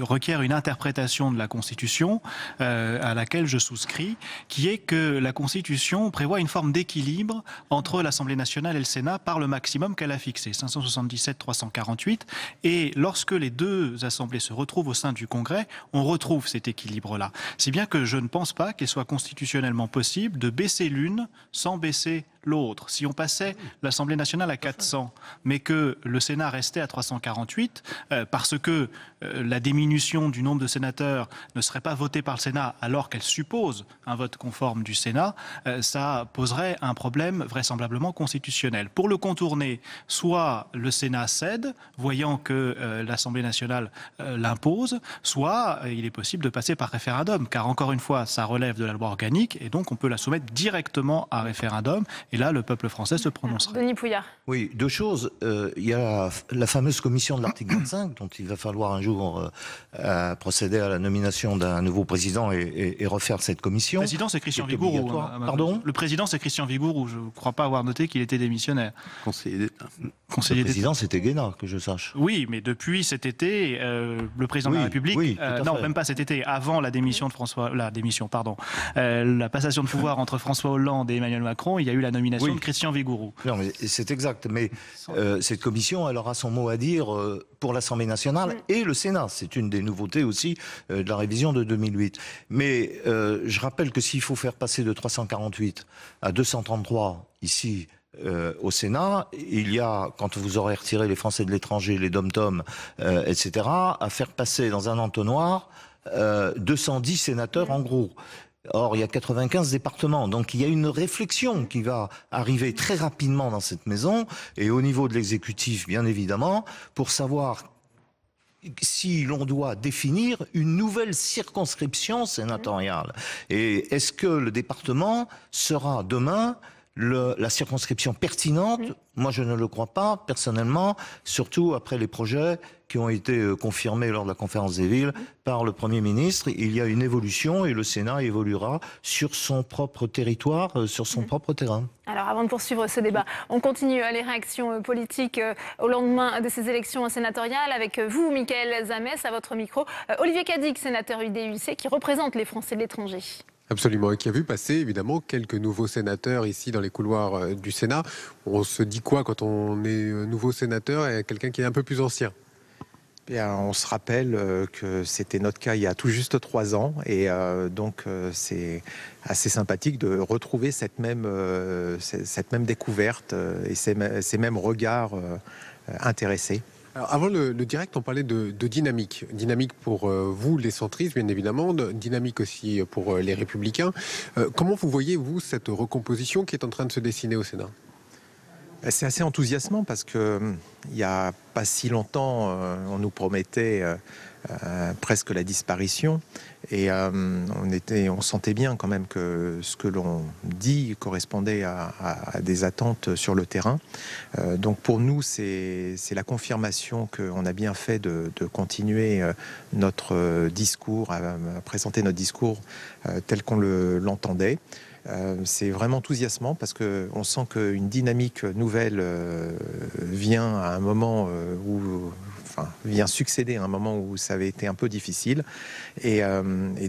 requiert une interprétation de la Constitution à laquelle je souscris, qui est que la Constitution prévoit une forme d'équilibre entre l'Assemblée nationale et le Sénat par le maximum qu'elle a fixé, 577-348. Et lorsque les deux assemblées se retrouvent au sein du Congrès, on retrouve cet équilibre-là. Si bien que je ne pense pas qu'il soit constitutionnellement possible de baisser l'une sans baisser l'autre. Si on passait l'Assemblée nationale à 400, mais que le Sénat restait à 348, parce que la diminution du nombre de sénateurs ne serait pas votée par le Sénat alors qu'elle suppose un vote conforme du Sénat, ça poserait un problème vraisemblablement constitutionnel. Pour le contourner, soit le Sénat cède, voyant que l'Assemblée nationale l'impose, soit il est possible de passer par référendum, car encore une fois, ça relève de la loi organique, et donc on peut la soumettre directement à référendum. Et là, le peuple français se prononcerait. Denis Pouillard. Oui, deux choses. Il y a la fameuse commission de l'article 25, dont il va falloir un jour procéder à la nomination d'un nouveau président et refaire cette commission. Le président, c'est Christian Vigourou. Pardon ? Le président, c'est Christian Vigourou. Je ne crois pas avoir noté qu'il était démissionnaire. Conseiller d'État. Le président, c'était Guénard, que je sache. Oui, mais depuis cet été, le président de la République... non, même pas cet été, avant la démission de François... la passation de pouvoir entre François Hollande et Emmanuel Macron, il y a eu la nomination de Christian Vigourou. Non, mais c'est exact. Mais cette commission, elle aura son mot à dire pour l'Assemblée nationale et le Sénat. C'est une des nouveautés aussi de la révision de 2008. Mais je rappelle que s'il faut faire passer de 348 à 233 ici au Sénat, il y a, quand vous aurez retiré les Français de l'étranger, les dom-tom, etc., à faire passer dans un entonnoir 210 sénateurs en gros. Or, il y a 95 départements, donc il y a une réflexion qui va arriver très rapidement dans cette maison, et au niveau de l'exécutif, bien évidemment, pour savoir si l'on doit définir une nouvelle circonscription sénatoriale. Et est-ce que le département sera demain la circonscription pertinente? Moi, je ne le crois pas, personnellement, surtout après les projets qui ont été confirmés lors de la conférence des villes par le Premier ministre. Il y a une évolution et le Sénat évoluera sur son propre territoire, sur son propre terrain. Alors, avant de poursuivre ce débat, on continue les réactions politiques au lendemain de ces élections sénatoriales avec vous, Michaël Zamès, à votre micro. Olivier Cadic, sénateur UDUC, qui représente les Français de l'étranger. Absolument, et qui a vu passer évidemment quelques nouveaux sénateurs ici dans les couloirs du Sénat. On se dit quoi quand on est nouveau sénateur et quelqu'un qui est un peu plus ancien? Bien, on se rappelle que c'était notre cas il y a tout juste 3 ans, et donc c'est assez sympathique de retrouver cette même découverte et ces mêmes regards intéressés. Alors avant le direct, on parlait de dynamique. Dynamique pour vous, les centristes, bien évidemment, dynamique aussi pour les républicains. Comment vous voyez, vous, cette recomposition qui est en train de se dessiner au Sénat? C'est assez enthousiasmant parce que il n'y a pas si longtemps, on nous promettait presque la disparition, et on sentait bien quand même que ce que l'on dit correspondait à des attentes sur le terrain. Donc pour nous, c'est la confirmation qu'on a bien fait de continuer notre discours, à présenter notre discours tel qu'on l'entendait. C'est vraiment enthousiasmant parce qu'on sent qu'une dynamique nouvelle vient à un moment vient succéder à un moment où ça avait été un peu difficile. Et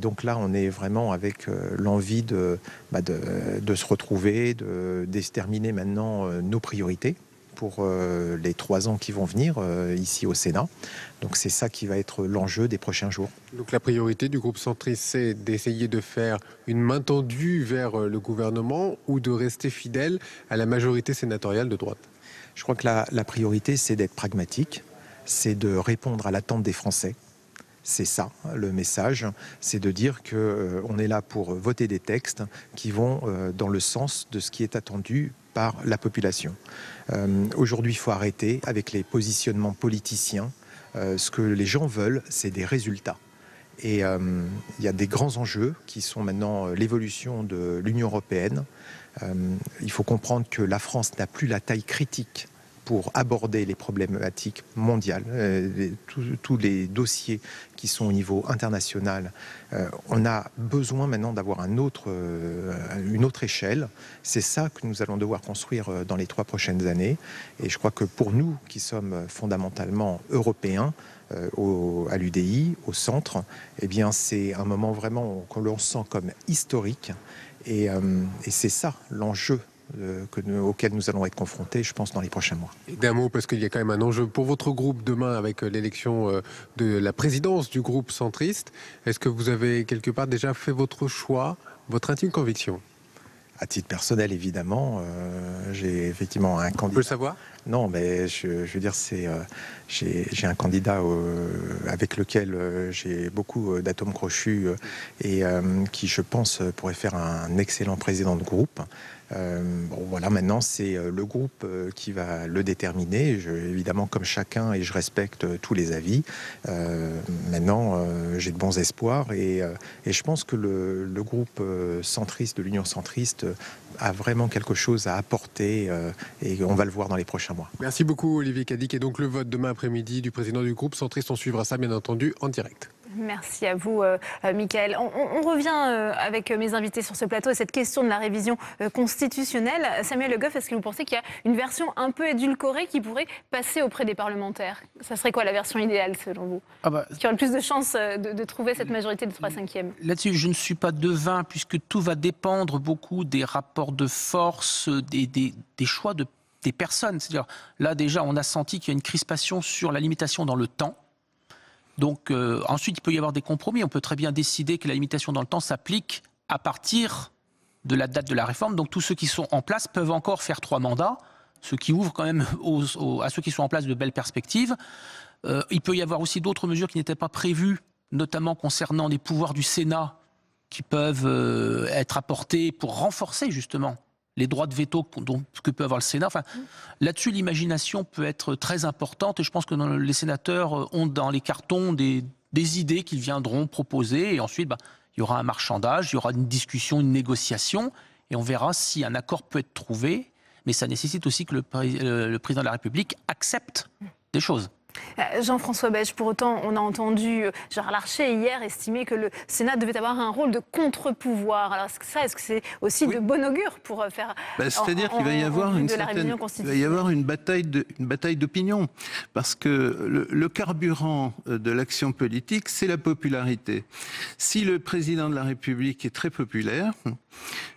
donc là, on est vraiment avec l'envie de se retrouver, de déterminer maintenant nos priorités pour les 3 ans qui vont venir ici au Sénat. Donc c'est ça qui va être l'enjeu des prochains jours. Donc la priorité du groupe centriste, c'est d'essayer de faire une main tendue vers le gouvernement ou de rester fidèle à la majorité sénatoriale de droite? Je crois que la priorité, c'est d'être pragmatique, c'est de répondre à l'attente des Français, C'est ça le message, c'est de dire qu'on est là pour voter des textes qui vont dans le sens de ce qui est attendu par la population. Aujourd'hui, il faut arrêter avec les positionnements politiciens. Ce que les gens veulent, c'est des résultats. Et il y a des grands enjeux qui sont maintenant l'évolution de l'Union européenne. Il faut comprendre que la France n'a plus la taille critique pour aborder les problématiques mondiales, tous les dossiers qui sont au niveau international. On a besoin maintenant d'avoir une autre échelle. C'est ça que nous allons devoir construire dans les 3 prochaines années. Et je crois que pour nous, qui sommes fondamentalement européens, à l'UDI, au centre, eh bien c'est un moment vraiment que l'on sent comme historique. Et c'est ça l'enjeu auquel nous allons être confrontés, je pense, dans les prochains mois. Et d'un mot, parce qu'il y a quand même un enjeu pour votre groupe demain avec l'élection de la présidence du groupe centriste. Est-ce que vous avez quelque part déjà fait votre choix, votre intime conviction ? À titre personnel, évidemment, j'ai effectivement un candidat. On peut le savoir ? Non, mais je veux dire, j'ai un candidat avec lequel j'ai beaucoup d'atomes crochus et qui, je pense, pourrait faire un excellent président de groupe. Bon, voilà, maintenant, c'est le groupe qui va le déterminer. Évidemment, comme chacun, et je respecte tous les avis. Maintenant, j'ai de bons espoirs et je pense que le groupe centriste de l'Union centriste a vraiment quelque chose à apporter et on va le voir dans les prochains mois. Merci beaucoup, Olivier Cadic. Et donc, le vote demain après-midi du président du groupe centriste, on suivra ça, bien entendu, en direct. Merci à vous, Mickaël. On revient avec mes invités sur ce plateau et cette question de la révision constitutionnelle. Samuel Le Goff, est-ce que vous pensez qu'il y a une version un peu édulcorée qui pourrait passer auprès des parlementaires ? Ça serait quoi la version idéale, selon vous ? Qui aurait le plus de chances de trouver cette majorité de 3/5? Là-dessus, je ne suis pas devin, puisque tout va dépendre beaucoup des rapports de force, des choix des personnes. C'est-à-dire, là, déjà, on a senti qu'il y a une crispation sur la limitation dans le temps. Donc ensuite, il peut y avoir des compromis. On peut très bien décider que la limitation dans le temps s'applique à partir de la date de la réforme. Donc tous ceux qui sont en place peuvent encore faire 3 mandats, ce qui ouvre quand même à ceux qui sont en place de belles perspectives. Il peut y avoir aussi d'autres mesures qui n'étaient pas prévues, notamment concernant les pouvoirs du Sénat qui peuvent être apportés pour renforcer justement les droits de veto que peut avoir le Sénat. Enfin, là-dessus, l'imagination peut être très importante et je pense que les sénateurs ont dans les cartons des idées qu'ils viendront proposer et ensuite, il y aura un marchandage, il y aura une discussion, une négociation et on verra si un accord peut être trouvé. Mais ça nécessite aussi que le président de la République accepte des choses. Jean-François Beige, pour autant, on a entendu Gérard Larcher hier estimer que le Sénat devait avoir un rôle de contre-pouvoir. Alors est-ce que c'est aussi de bon augure pour faire c'est-à-dire qu'il va y avoir une bataille d'opinion, parce que le carburant de l'action politique, c'est la popularité. Si le président de la République est très populaire,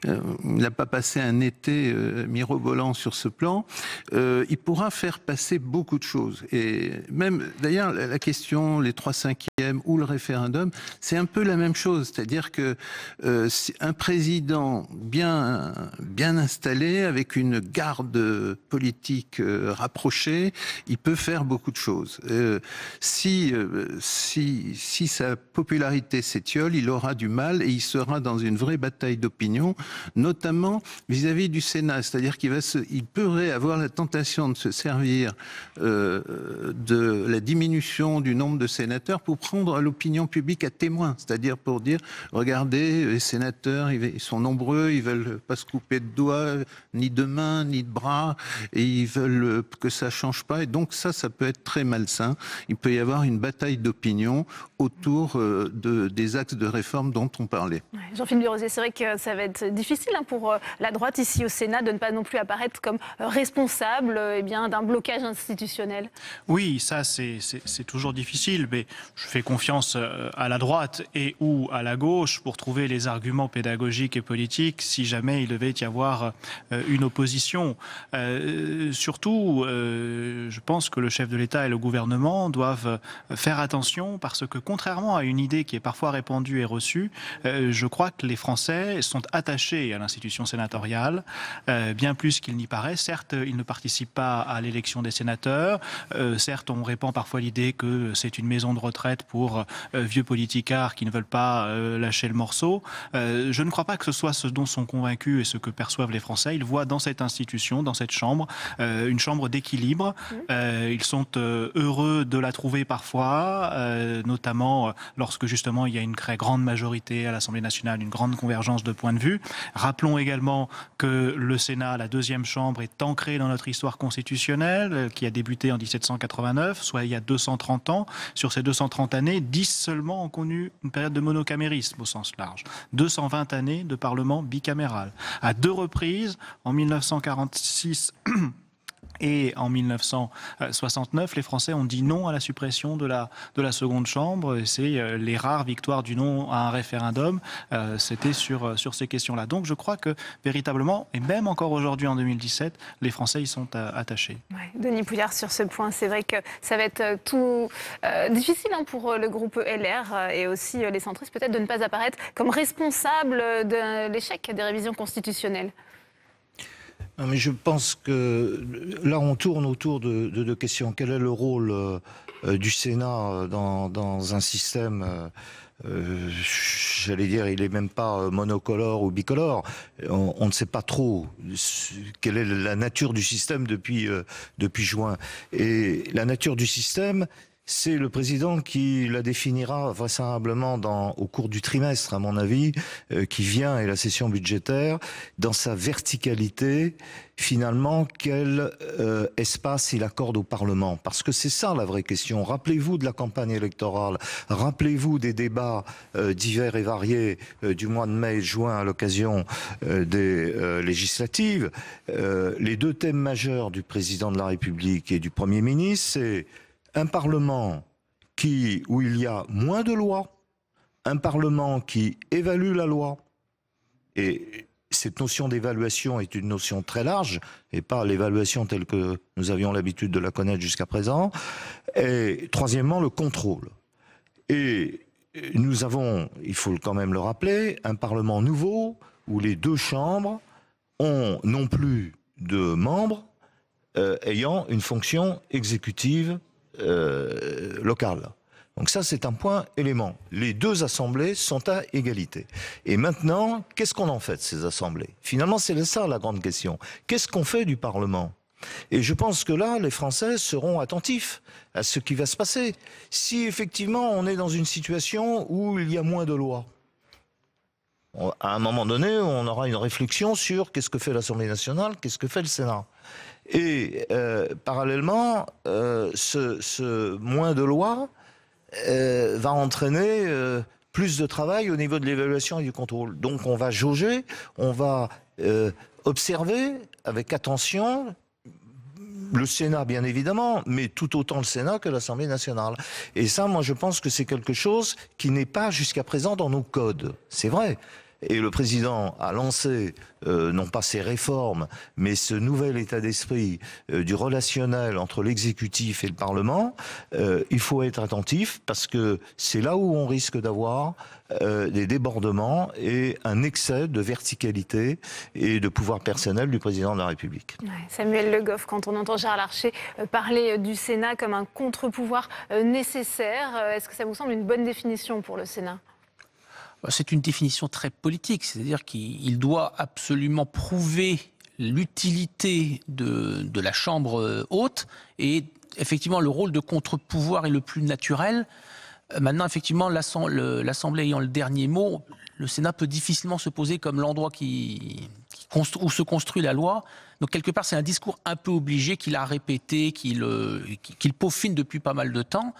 il n'a pas passé un été mirobolant sur ce plan, il pourra faire passer beaucoup de choses. Et même, d'ailleurs, la question, les 3/5 ou le référendum, c'est un peu la même chose. C'est-à-dire que un président bien installé, avec une garde politique rapprochée, il peut faire beaucoup de choses. Si sa popularité s'étiole, il aura du mal et il sera dans une vraie bataille d'opinion, notamment vis-à-vis du Sénat. C'est-à-dire qu'il pourrait avoir la tentation de se servir de la diminution du nombre de sénateurs pour prendre l'opinion publique à témoin. C'est-à-dire pour dire, regardez, les sénateurs, ils sont nombreux, ils veulent pas se couper de doigts, ni de mains, ni de bras, et ils veulent que ça change pas. Et donc ça peut être très malsain. Il peut y avoir une bataille d'opinion autour des axes de réforme dont on parlait. Jean-Philippe Birosier, c'est vrai que ça va être difficile pour la droite ici au Sénat de ne pas non plus apparaître comme responsable d'un blocage institutionnel. Oui, ça c'est toujours difficile, mais je fais confiance à la droite et ou à la gauche pour trouver les arguments pédagogiques et politiques si jamais il devait y avoir une opposition. Surtout, je pense que le chef de l'État et le gouvernement doivent faire attention parce que contrairement à une idée qui est parfois répandue et reçue, je crois que les Français sont attachés à l'institution sénatoriale, bien plus qu'il n'y paraît. Certes, ils ne participent pas à l'élection des sénateurs, certes, on répand parfois l'idée que c'est une maison de retraite pour vieux politicards qui ne veulent pas lâcher le morceau. Je ne crois pas que ce soit ce dont sont convaincus et ce que perçoivent les Français. Ils voient dans cette institution, dans cette chambre, une chambre d'équilibre. Ils sont heureux de la trouver parfois, notamment lorsque justement il y a une très grande majorité à l'Assemblée nationale, une grande convergence de points de vue. Rappelons également que le Sénat, la deuxième chambre, est ancré dans notre histoire constitutionnelle, qui a débuté en 1789, soit il y a 230 ans. Sur ces 230 années, 10 seulement ont connu une période de monocamérisme au sens large. 220 années de parlement bicaméral. À 2 reprises, en 1946... et en 1969, les Français ont dit non à la suppression de la seconde chambre. C'est les rares victoires du non à un référendum. C'était sur ces questions-là. Donc je crois que véritablement, et même encore aujourd'hui en 2017, les Français y sont attachés. Ouais, Denis Pouillard, sur ce point, c'est vrai que ça va être tout difficile pour le groupe LR et aussi les centristes peut-être de ne pas apparaître comme responsables de l'échec des révisions constitutionnelles. Non, mais je pense que là, on tourne autour de 2 questions. Quel est le rôle du Sénat dans un système, j'allais dire, il n'est même pas monocolore ou bicolore. On ne sait pas trop quelle est la nature du système depuis juin. Et la nature du système, c'est le président qui la définira vraisemblablement au cours du trimestre, à mon avis, qui vient, et la session budgétaire, dans sa verticalité, finalement, quel espace il accorde au Parlement. Parce que c'est ça la vraie question. Rappelez-vous de la campagne électorale, rappelez-vous des débats divers et variés du mois de mai et de juin à l'occasion des législatives. Les 2 thèmes majeurs du président de la République et du Premier ministre, c'est un Parlement où il y a moins de lois, un Parlement qui évalue la loi. Et cette notion d'évaluation est une notion très large, et pas l'évaluation telle que nous avions l'habitude de la connaître jusqu'à présent. Et troisièmement, le contrôle. Et nous avons, il faut quand même le rappeler, un Parlement nouveau où les 2 chambres ont non plus de membres ayant une fonction exécutive locale. Donc ça, c'est un point élément. Les 2 assemblées sont à égalité. Et maintenant, qu'est-ce qu'on en fait de ces assemblées? Finalement, c'est ça la grande question. Qu'est-ce qu'on fait du Parlement? Et je pense que là, les Français seront attentifs à ce qui va se passer. Si effectivement, on est dans une situation où il y a moins de lois, à un moment donné, on aura une réflexion sur qu'est-ce que fait l'Assemblée nationale, qu'est-ce que fait le Sénat. Et parallèlement, ce moins de lois va entraîner plus de travail au niveau de l'évaluation et du contrôle. Donc on va jauger, on va observer avec attention le Sénat bien évidemment, mais tout autant le Sénat que l'Assemblée nationale. Et ça, moi je pense que c'est quelque chose qui n'est pas jusqu'à présent dans nos codes. C'est vrai. Et le président a lancé, non pas ces réformes, mais ce nouvel état d'esprit du relationnel entre l'exécutif et le Parlement. Il faut être attentif parce que c'est là où on risque d'avoir des débordements et un excès de verticalité et de pouvoir personnel du président de la République. Ouais, Samuel Le Goff, quand on entend Gérard Larcher parler du Sénat comme un contre-pouvoir nécessaire, est-ce que ça vous semble une bonne définition pour le Sénat ? C'est une définition très politique, c'est-à-dire qu'il doit absolument prouver l'utilité de la Chambre haute et effectivement le rôle de contre-pouvoir est le plus naturel. Maintenant, effectivement, l'Assemblée ayant le dernier mot, le Sénat peut difficilement se poser comme l'endroit où se construit la loi. Donc quelque part, c'est un discours un peu obligé qu'il a répété, qu'il peaufine depuis pas mal de temps.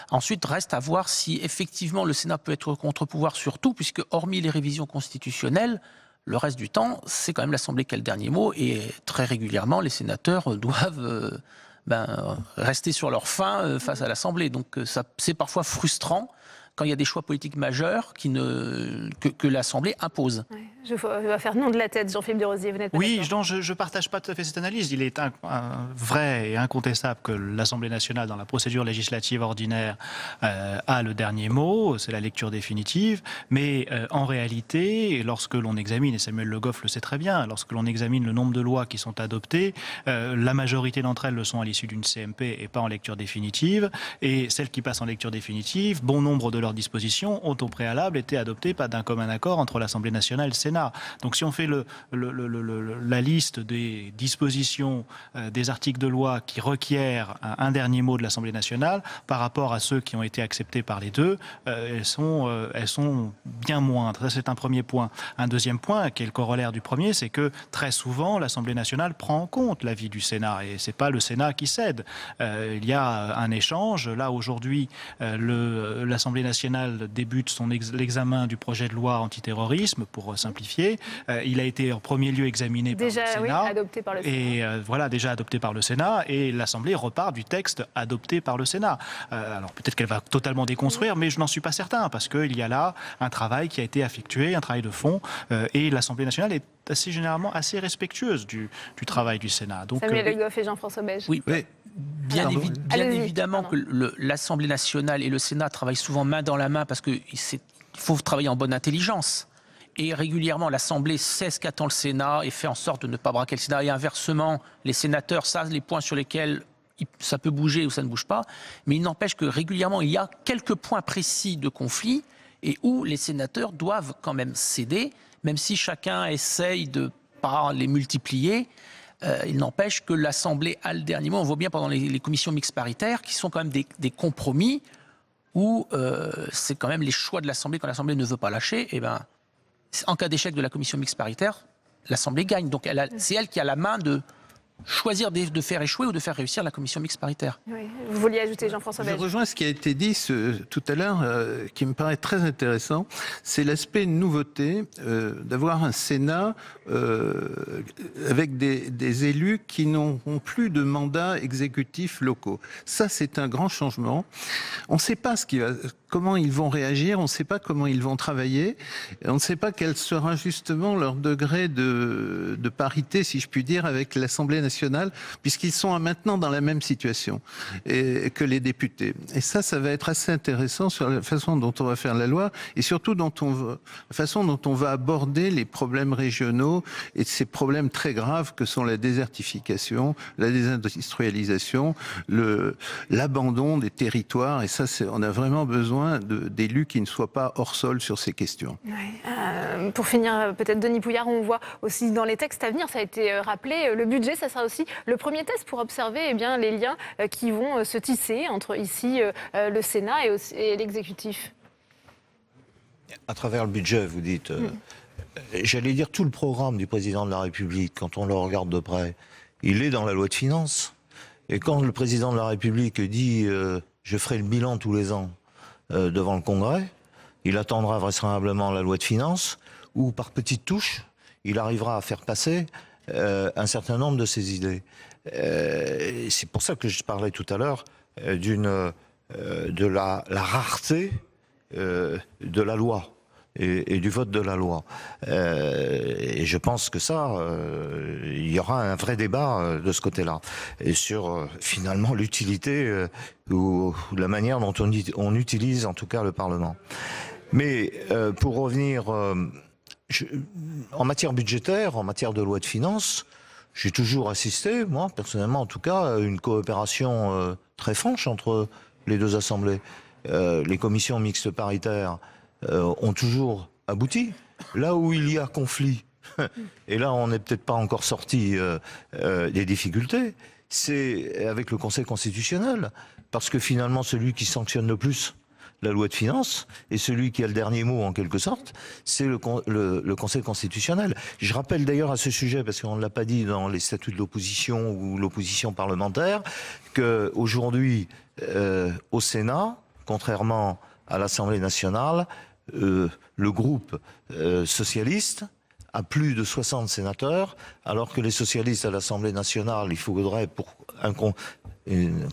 Ensuite, reste à voir si effectivement le Sénat peut être contre-pouvoir sur tout, puisque hormis les révisions constitutionnelles, le reste du temps, c'est quand même l'Assemblée qui a le dernier mot, et très régulièrement, les sénateurs doivent rester sur leur faim face à l'Assemblée. Donc c'est parfois frustrant quand il y a des choix politiques majeurs que l'Assemblée impose. Ouais. Je vais faire non de la tête, Jean-Philippe Desrosiers, vous n'êtes pas Oui, d'accord. je ne partage pas tout à fait cette analyse. Il est vrai et incontestable que l'Assemblée nationale, dans la procédure législative ordinaire, a le dernier mot, c'est la lecture définitive. Mais en réalité, lorsque l'on examine, et Samuel Le Goff le sait très bien, lorsque l'on examine le nombre de lois qui sont adoptées, la majorité d'entre elles le sont à l'issue d'une CMP et pas en lecture définitive. Et celles qui passent en lecture définitive, bon nombre de leurs dispositions ont au préalable été adoptées pas d'un commun accord entre l'Assemblée nationale et le Sénat. Donc si on fait la liste des dispositions des articles de loi qui requièrent un dernier mot de l'Assemblée nationale par rapport à ceux qui ont été acceptés par les deux, elles sont bien moindres. Ça, c'est un premier point. Un deuxième point, qui est le corollaire du premier, c'est que très souvent l'Assemblée nationale prend en compte l'avis du Sénat et c'est pas le Sénat qui cède. Il y a un échange. Là aujourd'hui, l'Assemblée nationale débute l'examen du projet de loi antiterrorisme, pour simplifier. Il a été en premier lieu examiné par le Sénat. Oui, adopté par le Sénat. Et voilà, déjà adopté par le Sénat. Et l'Assemblée repart du texte adopté par le Sénat. Alors peut-être qu'elle va totalement déconstruire, mais je n'en suis pas certain, parce qu'il y a là un travail qui a été effectué, un travail de fond. Et l'Assemblée nationale est généralement assez respectueuse du travail du Sénat. Donc, Samuel Le Goff et Jean-François Beige. Oui, bien évidemment que l'Assemblée nationale et le Sénat travaillent souvent main dans la main parce qu'il faut travailler en bonne intelligence. Et régulièrement, l'Assemblée sait ce qu'attend le Sénat et fait en sorte de ne pas braquer le Sénat. Et inversement, les sénateurs savent les points sur lesquels ça peut bouger ou ça ne bouge pas. Mais il n'empêche que régulièrement, il y a quelques points précis de conflit et où les sénateurs doivent quand même céder, même si chacun essaye de ne pas les multiplier. Il n'empêche que l'Assemblée a le dernier mot. On voit bien pendant les commissions mixtes paritaires, qui sont quand même des compromis, où c'est quand même les choix de l'Assemblée. Quand l'Assemblée ne veut pas lâcher, eh ben, en cas d'échec de la commission mixte paritaire, l'Assemblée gagne. Donc c'est elle qui a la main de choisir de faire échouer ou de faire réussir la commission mixte paritaire. Oui. Vous vouliez ajouter, Jean-François Beige? Je rejoins ce qui a été dit tout à l'heure, qui me paraît très intéressant. C'est l'aspect nouveauté d'avoir un Sénat avec des élus qui n'auront plus de mandats exécutifs locaux. Ça, c'est un grand changement. On ne sait pas comment ils vont réagir, on ne sait pas comment ils vont travailler, on ne sait pas quel sera justement leur degré de parité, si je puis dire, avec l'Assemblée nationale, puisqu'ils sont maintenant dans la même situation que les députés. Et ça va être assez intéressant sur la façon dont on va faire la loi et surtout la façon dont on va aborder les problèmes régionaux et ces problèmes très graves que sont la désertification, la désindustrialisation, l'abandon des territoires. Et ça, on a vraiment besoin d'élus qui ne soient pas hors sol sur ces questions. Ouais. Pour finir, peut-être Denis Pouillard, on voit aussi dans les textes à venir, ça a été rappelé, le budget, ça sera aussi le premier test pour observer les liens qui vont se tisser entre ici le Sénat et l'exécutif. À travers le budget, vous dites, j'allais dire tout le programme du président de la République, quand on le regarde de près, il est dans la loi de finances. Et quand le président de la République dit je ferai le bilan tous les ans devant le Congrès, il attendra vraisemblablement la loi de finances, où par petites touches, il arrivera à faire passer un certain nombre de ses idées. C'est pour ça que je parlais tout à l'heure de la rareté de la loi et du vote de la loi. Et je pense que ça, il y aura un vrai débat de ce côté-là. Et sur finalement l'utilité ou la manière dont on utilise en tout cas le Parlement. Mais pour revenir, en matière budgétaire, en matière de loi de finances, j'ai toujours assisté, moi personnellement en tout cas, à une coopération très franche entre les deux assemblées. Les commissions mixtes paritaires ont toujours abouti. Là où il y a conflit, et là on n'est peut-être pas encore sorti des difficultés, c'est avec le Conseil constitutionnel. Parce que finalement celui qui sanctionne le plus la loi de finances, et celui qui a le dernier mot en quelque sorte, c'est le Conseil constitutionnel. Je rappelle d'ailleurs à ce sujet, parce qu'on ne l'a pas dit dans les statuts de l'opposition ou l'opposition parlementaire, qu'aujourd'hui au Sénat, contrairement à l'Assemblée nationale, le groupe socialiste a plus de 60 sénateurs, alors que les socialistes à l'Assemblée nationale, il faudrait pour un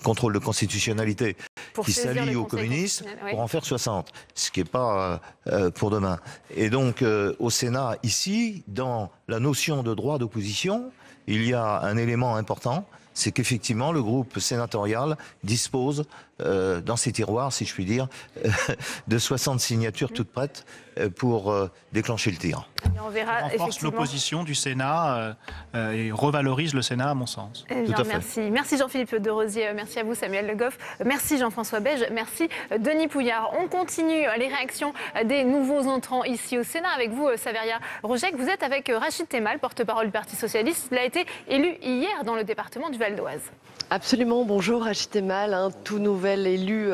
contrôle de constitutionnalité, qui s'allient aux communistes pour en faire 60, ce qui n'est pas pour demain. Et donc, au Sénat, ici, dans la notion de droit d'opposition, il y a un élément important, c'est qu'effectivement, le groupe sénatorial dispose, dans ses tiroirs, si je puis dire, de 60 signatures toutes prêtes pour déclencher le tir. On verra, renforce l'opposition du Sénat et revalorise le Sénat, à mon sens. Tout à fait. Merci Jean-Philippe Derosier, merci à vous Samuel Le Goff, merci Jean-François Beige, merci Denis Pouillard. On continue les réactions des nouveaux entrants ici au Sénat avec vous, Saveria Rojek. Vous êtes avec Rachid Temal, porte-parole du Parti Socialiste. Il a été élu hier dans le département du Val d'Oise. Absolument, bonjour Rachid Temal, tout nouvel élu,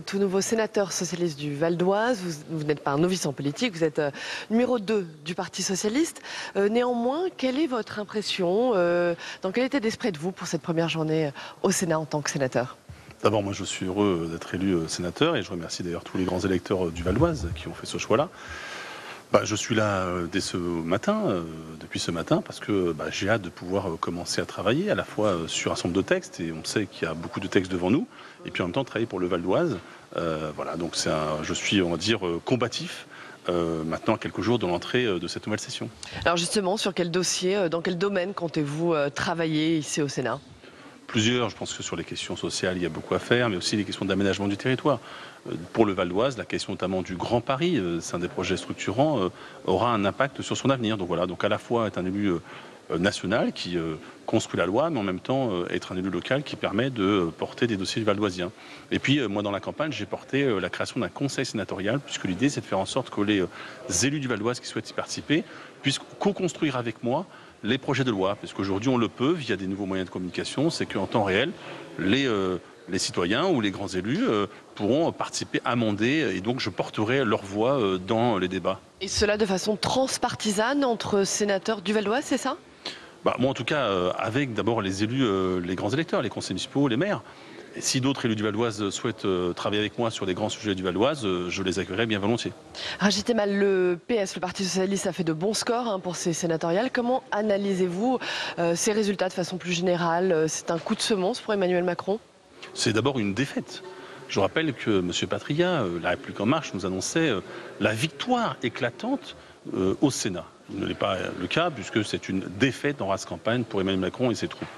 tout nouveau sénateur socialiste du Val d'Oise. Vous n'êtes pas un novice en politique, vous êtes numéro 2 du Parti Socialiste. Néanmoins, quelle est votre impression, dans quel état d'esprit êtes-vous pour cette première journée au Sénat en tant que sénateur ? D'abord, moi je suis heureux d'être élu sénateur et je remercie d'ailleurs tous les grands électeurs du Val d'Oise qui ont fait ce choix-là. Je suis là dès ce matin, depuis ce matin, parce que j'ai hâte de pouvoir commencer à travailler à la fois sur un certain nombre de textes, et on sait qu'il y a beaucoup de textes devant nous, et puis en même temps travailler pour le Val d'Oise. Voilà, donc je suis, on va dire, combatif. Maintenant, à quelques jours de l'entrée de cette nouvelle session. Alors justement, sur quel dossier, dans quel domaine comptez-vous travailler ici au Sénat ? Plusieurs, je pense que sur les questions sociales, il y a beaucoup à faire, mais aussi les questions d'aménagement du territoire. Pour le Val d'Oise, la question notamment du Grand Paris, c'est un des projets structurants, aura un impact sur son avenir. Donc voilà, donc à la fois être un élu national qui construit la loi, mais en même temps être un élu local qui permet de porter des dossiers du Val d'Oisien. Et puis moi dans la campagne, j'ai porté la création d'un conseil sénatorial, puisque l'idée c'est de faire en sorte que les élus du Val d'Oise qui souhaitent y participer puissent co-construire avec moi les projets de loi, parce qu'aujourd'hui on le peut via des nouveaux moyens de communication, c'est qu'en temps réel, les citoyens ou les grands élus pourront participer, amender, et donc je porterai leur voix dans les débats. Et cela de façon transpartisane entre sénateurs du Val d'Oise, c'est ça ? Moi en tout cas, avec d'abord les élus, les grands électeurs, les conseils municipaux, les maires. Et si d'autres élus du Val d'Oise souhaitent travailler avec moi sur les grands sujets du Val d'Oise, je les accueillerai bien volontiers. Rachid Temal, le PS, le Parti Socialiste, a fait de bons scores pour ces sénatoriales. Comment analysez-vous ces résultats de façon plus générale ? C'est un coup de semonce pour Emmanuel Macron ? C'est d'abord une défaite. Je rappelle que M. Patriat, La République En Marche, nous annonçait la victoire éclatante au Sénat. Il ne l'est pas le cas, puisque c'est une défaite en race campagne pour Emmanuel Macron et ses troupes.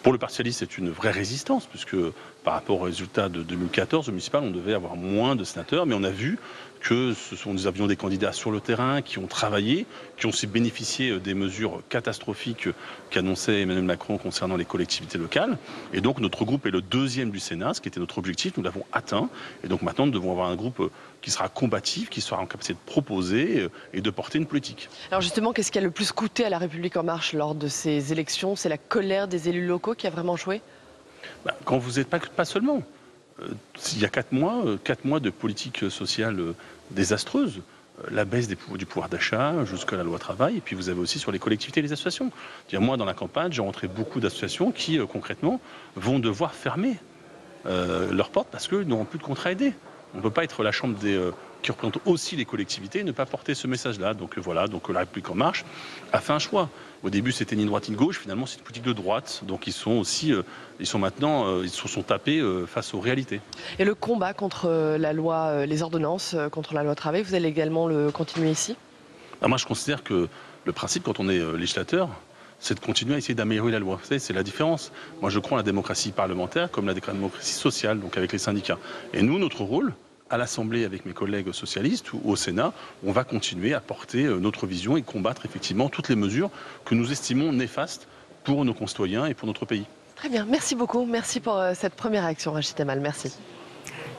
Pour le Parti Socialiste, c'est une vraie résistance, puisque par rapport aux résultats de 2014, au municipal, on devait avoir moins de sénateurs, mais on a vu que nous avions des candidats sur le terrain qui ont travaillé, qui ont aussi bénéficié des mesures catastrophiques qu'annonçait Emmanuel Macron concernant les collectivités locales. Et donc notre groupe est le 2e du Sénat, ce qui était notre objectif, nous l'avons atteint. Et donc maintenant, nous devons avoir un groupe qui sera combatif, qui sera en capacité de proposer et de porter une politique. Alors justement, qu'est-ce qui a le plus coûté à La République En Marche lors de ces élections ? C'est la colère des élus locaux qui a vraiment joué ? Quand vous n'êtes pas seulement. Il y a 4 mois de politique sociale désastreuse, la baisse du pouvoir d'achat jusqu'à la loi travail, et puis vous avez aussi sur les collectivités et les associations. Moi, dans la campagne, j'ai rencontré beaucoup d'associations qui, concrètement, vont devoir fermer leurs portes parce qu'ils n'auront plus de contrats aidés. On ne peut pas être la chambre qui représente aussi les collectivités et ne pas porter ce message-là. Donc voilà, La République En Marche a fait un choix. Au début, c'était ni droite ni gauche. Finalement, c'est une politique de droite. Donc ils sont tapés face aux réalités. Et le combat contre la loi, les ordonnances, contre la loi travail, vous allez également le continuer ici ? Moi, je considère que le principe, quand on est législateur, c'est de continuer à essayer d'améliorer la loi. Vous savez, c'est la différence. Moi, je crois à la démocratie parlementaire comme la démocratie sociale, donc avec les syndicats. Et nous, notre rôle, à l'Assemblée avec mes collègues socialistes ou au Sénat, on va continuer à porter notre vision et combattre effectivement toutes les mesures que nous estimons néfastes pour nos concitoyens et pour notre pays. Très bien, merci beaucoup. Merci pour cette première réaction, Rachid Temal. Merci.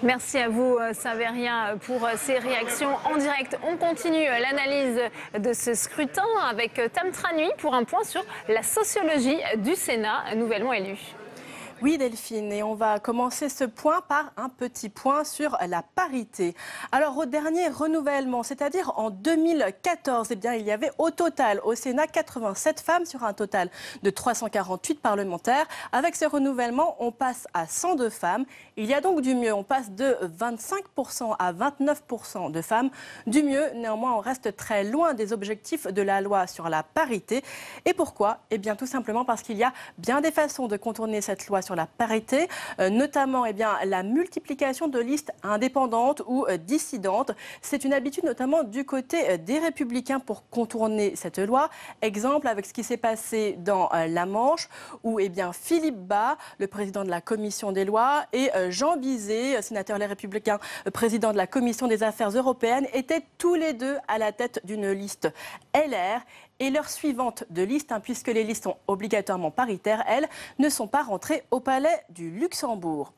Merci à vous, Saveria, pour ces réactions en direct. On continue l'analyse de ce scrutin avec Tam Tranui pour un point sur la sociologie du Sénat nouvellement élu. Oui Delphine, et on va commencer ce point par un petit point sur la parité. Alors au dernier renouvellement, c'est-à-dire en 2014, il y avait au total au Sénat 87 femmes sur un total de 348 parlementaires. Avec ce renouvellement, on passe à 102 femmes. Il y a donc du mieux, on passe de 25% à 29% de femmes. Du mieux, néanmoins, on reste très loin des objectifs de la loi sur la parité. Et pourquoi ? Eh bien tout simplement parce qu'il y a bien des façons de contourner cette loi sur sur la parité, notamment la multiplication de listes indépendantes ou dissidentes. C'est une habitude notamment du côté des Républicains pour contourner cette loi. Exemple avec ce qui s'est passé dans la Manche où Philippe Bas, le président de la commission des lois, et Jean Bizet, sénateur Les Républicains, président de la commission des affaires européennes, étaient tous les deux à la tête d'une liste LR. Et leurs suivantes de liste, puisque les listes sont obligatoirement paritaires, elles ne sont pas rentrées au palais du Luxembourg.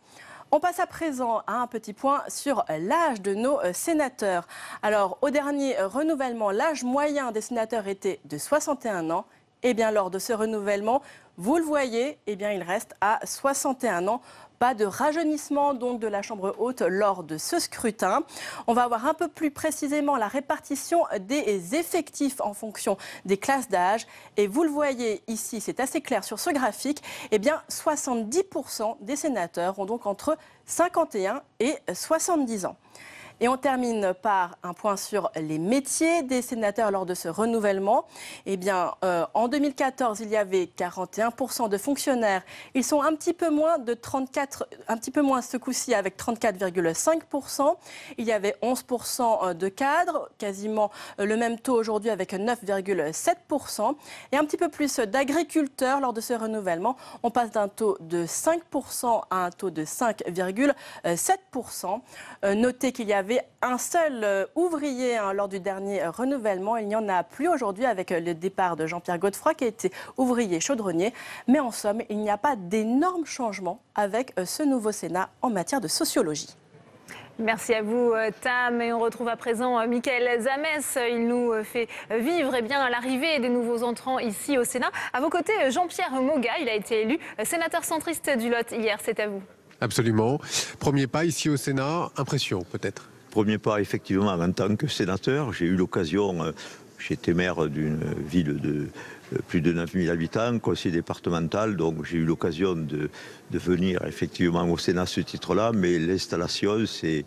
On passe à présent à un petit point sur l'âge de nos sénateurs. Alors, au dernier renouvellement, l'âge moyen des sénateurs était de 61 ans. Et bien, lors de ce renouvellement, vous le voyez, il reste à 61 ans. Pas de rajeunissement donc de la Chambre haute lors de ce scrutin. On va voir un peu plus précisément la répartition des effectifs en fonction des classes d'âge. Et vous le voyez ici, c'est assez clair sur ce graphique, 70% des sénateurs ont donc entre 51 et 70 ans. Et on termine par un point sur les métiers des sénateurs lors de ce renouvellement. En 2014, il y avait 41% de fonctionnaires. Ils sont un petit peu moins ce coup-ci avec 34,5%. Il y avait 11% de cadres, quasiment le même taux aujourd'hui avec 9,7%. Et un petit peu plus d'agriculteurs lors de ce renouvellement. On passe d'un taux de 5% à un taux de 5,7%. Notez qu'il y avait un seul ouvrier lors du dernier renouvellement. Il n'y en a plus aujourd'hui avec le départ de Jean-Pierre Godefroy qui a été ouvrier chaudronnier. Mais en somme, il n'y a pas d'énormes changements avec ce nouveau Sénat en matière de sociologie. Merci à vous, Tam. Et on retrouve à présent Michaël Zamès. Il nous fait vivre l'arrivée des nouveaux entrants ici au Sénat. À vos côtés, Jean-Pierre Moga. Il a été élu sénateur centriste du Lot hier. C'est à vous. Absolument. Premier pas ici au Sénat. Impression peut-être? Premier pas, effectivement, en tant que sénateur. J'ai eu l'occasion, j'étais maire d'une ville de plus de 9000 habitants, conseiller départemental, donc j'ai eu l'occasion de venir effectivement au Sénat à ce titre-là, mais l'installation, c'est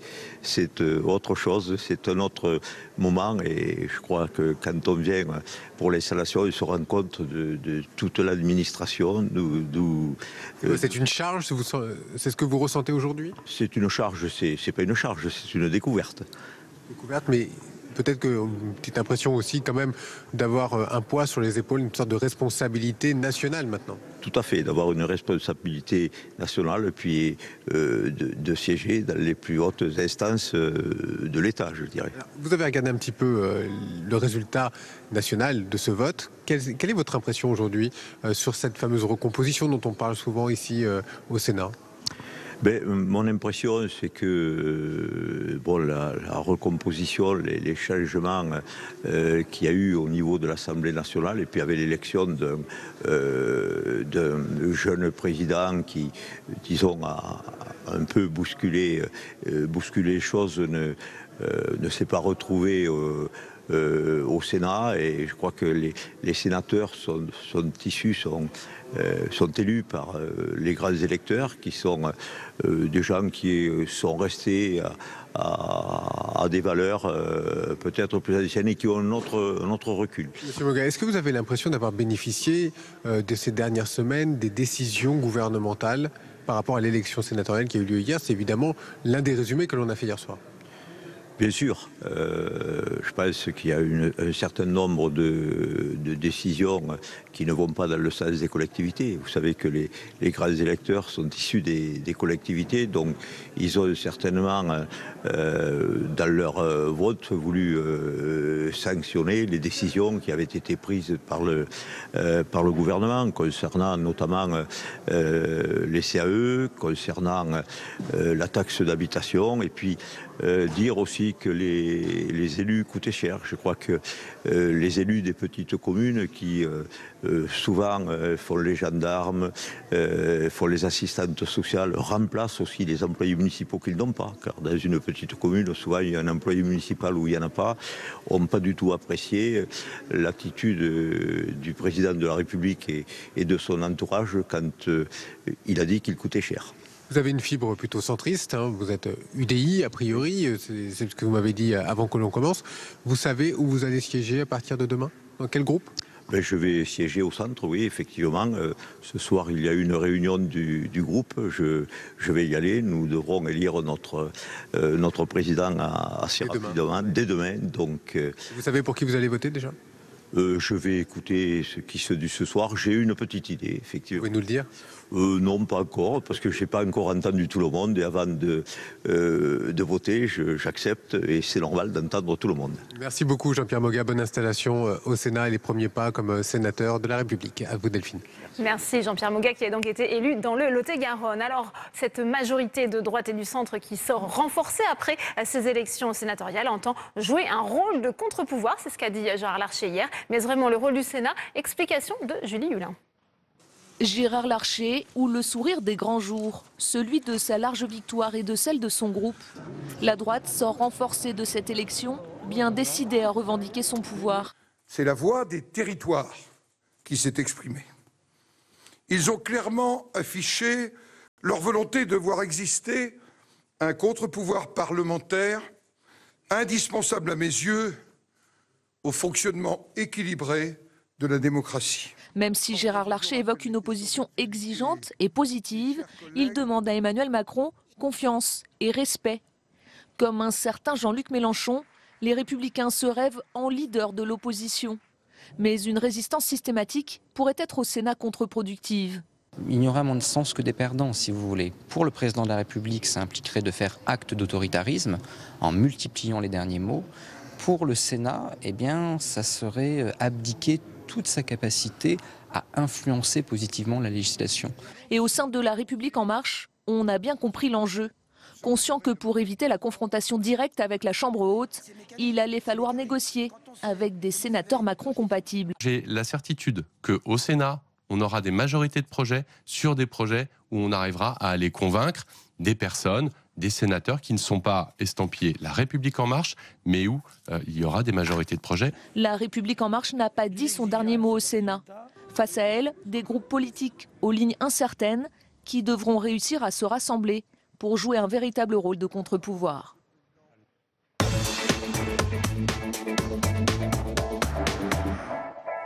autre chose, c'est un autre moment, et je crois que quand on vient pour l'installation, on se rend compte de toute l'administration. C'est une charge, c'est ce que vous ressentez aujourd'hui? C'est une charge, c'est pas une charge, c'est une découverte. Découverte, mais peut-être une petite impression aussi quand même d'avoir un poids sur les épaules, une sorte de responsabilité nationale maintenant. Tout à fait, d'avoir une responsabilité nationale, puis de siéger dans les plus hautes instances de l'État, je dirais. Alors, vous avez regardé un petit peu le résultat national de ce vote. Quelle est votre impression aujourd'hui sur cette fameuse recomposition dont on parle souvent ici au Sénat ? Mon impression, c'est que la recomposition, les changements qu'il y a eu au niveau de l'Assemblée nationale, et puis avec l'élection d'un jeune président qui, disons, a un peu bousculé les choses, ne s'est pas retrouvé au Sénat, et je crois que les sénateurs sont élus par les grands électeurs, qui sont des gens qui sont restés à des valeurs peut-être plus anciennes et qui ont un autre recul. Monsieur Moga, est-ce que vous avez l'impression d'avoir bénéficié de ces dernières semaines des décisions gouvernementales par rapport à l'élection sénatoriale qui a eu lieu hier? C'est évidemment l'un des résumés que l'on a fait hier soir. Bien sûr, je pense qu'il y a un certain nombre de décisions qui ne vont pas dans le sens des collectivités. Vous savez que les grands électeurs sont issus des collectivités, donc ils ont certainement, dans leur vote, voulu sanctionner les décisions qui avaient été prises par le gouvernement, concernant notamment les CAE, concernant la taxe d'habitation, et puis dire aussi que les élus coûtaient cher. Je crois que les élus des petites communes qui souvent font les gendarmes, font les assistantes sociales, remplacent aussi les employés municipaux qu'ils n'ont pas. Car dans une petite commune, souvent il y a un employé municipal où il n'y en a pas, n'ont pas du tout apprécié l'attitude du président de la République et de son entourage quand il a dit qu'il coûtait cher. Vous avez une fibre plutôt centriste, vous êtes UDI a priori, c'est ce que vous m'avez dit avant que l'on commence. Vous savez où vous allez siéger à partir de demain? Dans quel groupe? Je vais siéger au centre, oui, effectivement. Ce soir, il y a une réunion du groupe. Je vais y aller. Nous devrons élire notre président assez rapidement, dès demain. Donc, vous savez pour qui vous allez voter déjà ? Je vais écouter ce qui se dit ce soir. J'ai une petite idée, effectivement. Vous pouvez nous le dire ? Non, pas encore, parce que je n'ai pas encore entendu tout le monde. Et avant de voter, j'accepte, et c'est normal d'entendre tout le monde. Merci beaucoup Jean-Pierre Moga. Bonne installation au Sénat et les premiers pas comme sénateur de la République. À vous Delphine. Merci Jean-Pierre Moga qui a donc été élu dans le Lot-et-Garonne. Alors, cette majorité de droite et du centre qui sort renforcée après ces élections sénatoriales entend jouer un rôle de contre-pouvoir. C'est ce qu'a dit Gérard Larcher hier. Mais vraiment le rôle du Sénat, explication de Julie Hulin. Gérard Larcher ou le sourire des grands jours, celui de sa large victoire et de celle de son groupe. La droite sort renforcée de cette élection, bien décidée à revendiquer son pouvoir. C'est la voix des territoires qui s'est exprimée. Ils ont clairement affiché leur volonté de voir exister un contre-pouvoir parlementaire indispensable à mes yeux au fonctionnement équilibré de la démocratie. Même si Gérard Larcher évoque une opposition exigeante et positive, il demande à Emmanuel Macron confiance et respect. Comme un certain Jean-Luc Mélenchon, les Républicains se rêvent en leader de l'opposition. Mais une résistance systématique pourrait être au Sénat contre-productive. Il n'y aura moins de sens que des perdants, si vous voulez. Pour le président de la République, ça impliquerait de faire acte d'autoritarisme en multipliant les derniers mots. Pour le Sénat, eh bien, ça serait abdiquer toute sa capacité à influencer positivement la législation. Et au sein de la République en marche, on a bien compris l'enjeu. Conscient que pour éviter la confrontation directe avec la Chambre haute, il allait falloir négocier avec des sénateurs Macron compatibles. J'ai la certitude qu'au Sénat, on aura des majorités de projets sur des projets où on arrivera à aller convaincre des personnes, des sénateurs qui ne sont pas estampillés La République en marche, mais où il y aura des majorités de projets. La République en marche n'a pas dit son dernier mot au Sénat. Face à elle, des groupes politiques aux lignes incertaines qui devront réussir à se rassembler pour jouer un véritable rôle de contre-pouvoir.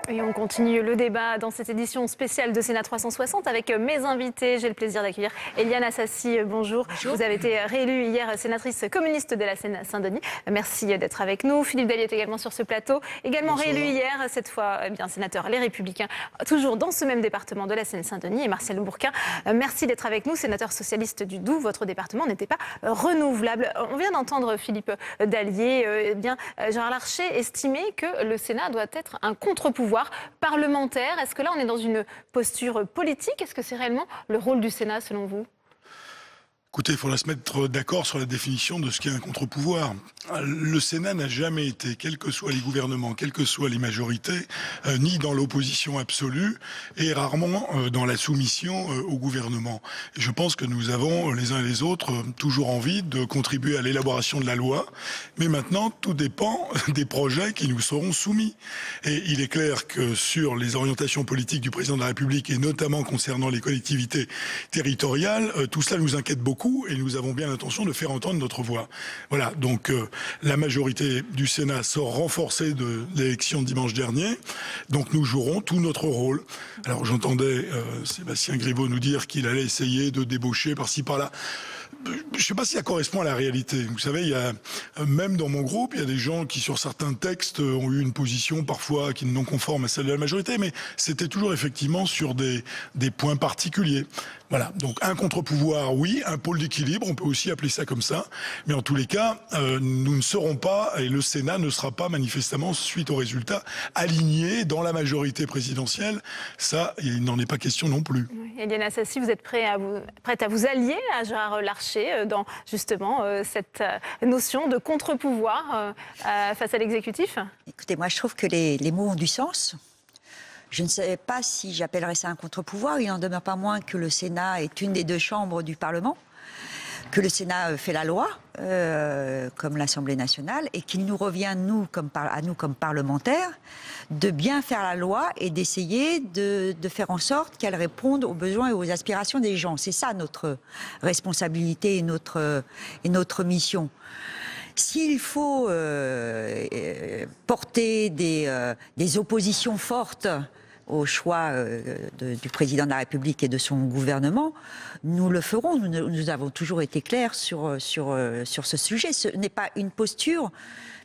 Et on continue le débat dans cette édition spéciale de Sénat 360 avec mes invités. J'ai le plaisir d'accueillir Éliane Assassi. Bonjour. Bonjour. Vous avez été réélue hier sénatrice communiste de la Seine-Saint-Denis. Merci d'être avec nous. Philippe Dallier est également sur ce plateau. Également réélu hier, cette fois sénateur Les Républicains, toujours dans ce même département de la Seine-Saint-Denis. Et Martial Bourquin, merci d'être avec nous, sénateur socialiste du Doubs. Votre département n'était pas renouvelable. On vient d'entendre Philippe Dallier. Gérard Larcher estimait que le Sénat doit être un contre-pouvoir parlementaire. Est-ce que là, on est dans une posture politique? Est-ce que c'est réellement le rôle du Sénat, selon vous? Écoutez, il faudra se mettre d'accord sur la définition de ce qu'est un contre-pouvoir. Le Sénat n'a jamais été, quels que soient les gouvernements, quelles que soient les majorités, ni dans l'opposition absolue et rarement dans la soumission au gouvernement. Et je pense que nous avons, les uns et les autres, toujours envie de contribuer à l'élaboration de la loi. Mais maintenant, tout dépend des projets qui nous seront soumis. Et il est clair que sur les orientations politiques du président de la République, et notamment concernant les collectivités territoriales, tout cela nous inquiète beaucoup. Et nous avons bien l'intention de faire entendre notre voix. Voilà, donc la majorité du Sénat sort renforcée de l'élection de dimanche dernier, donc nous jouerons tout notre rôle. Alors j'entendais Sébastien Griveaux nous dire qu'il allait essayer de débaucher par-ci par-là. Je ne sais pas si ça correspond à la réalité. Vous savez, il y a, même dans mon groupe, il y a des gens qui, sur certains textes, ont eu une position parfois qui est non conforme à celle de la majorité, mais c'était toujours effectivement sur des points particuliers. Voilà, donc un contre-pouvoir, oui, un pôle d'équilibre, on peut aussi appeler ça comme ça, mais en tous les cas, nous ne serons pas, et le Sénat ne sera pas manifestement, suite aux résultats, aligné dans la majorité présidentielle. Ça, il n'en est pas question non plus. Éliane Assassi, vous êtes prête à vous allier à Gérard Larcher dans justement cette notion de contre-pouvoir face à l'exécutif? Écoutez, moi je trouve que les mots ont du sens. Je ne sais pas si j'appellerais ça un contre-pouvoir. Il n'en demeure pas moins que le Sénat est une des deux chambres du Parlement, que le Sénat fait la loi, comme l'Assemblée nationale, et qu'il nous revient, à nous comme parlementaires, de bien faire la loi et d'essayer de faire en sorte qu'elle réponde aux besoins et aux aspirations des gens. C'est ça notre responsabilité et notre mission. S'il faut porter des oppositions fortes au choix du président de la République et de son gouvernement, nous le ferons. Nous avons toujours été clairs sur ce sujet. Ce n'est pas une posture,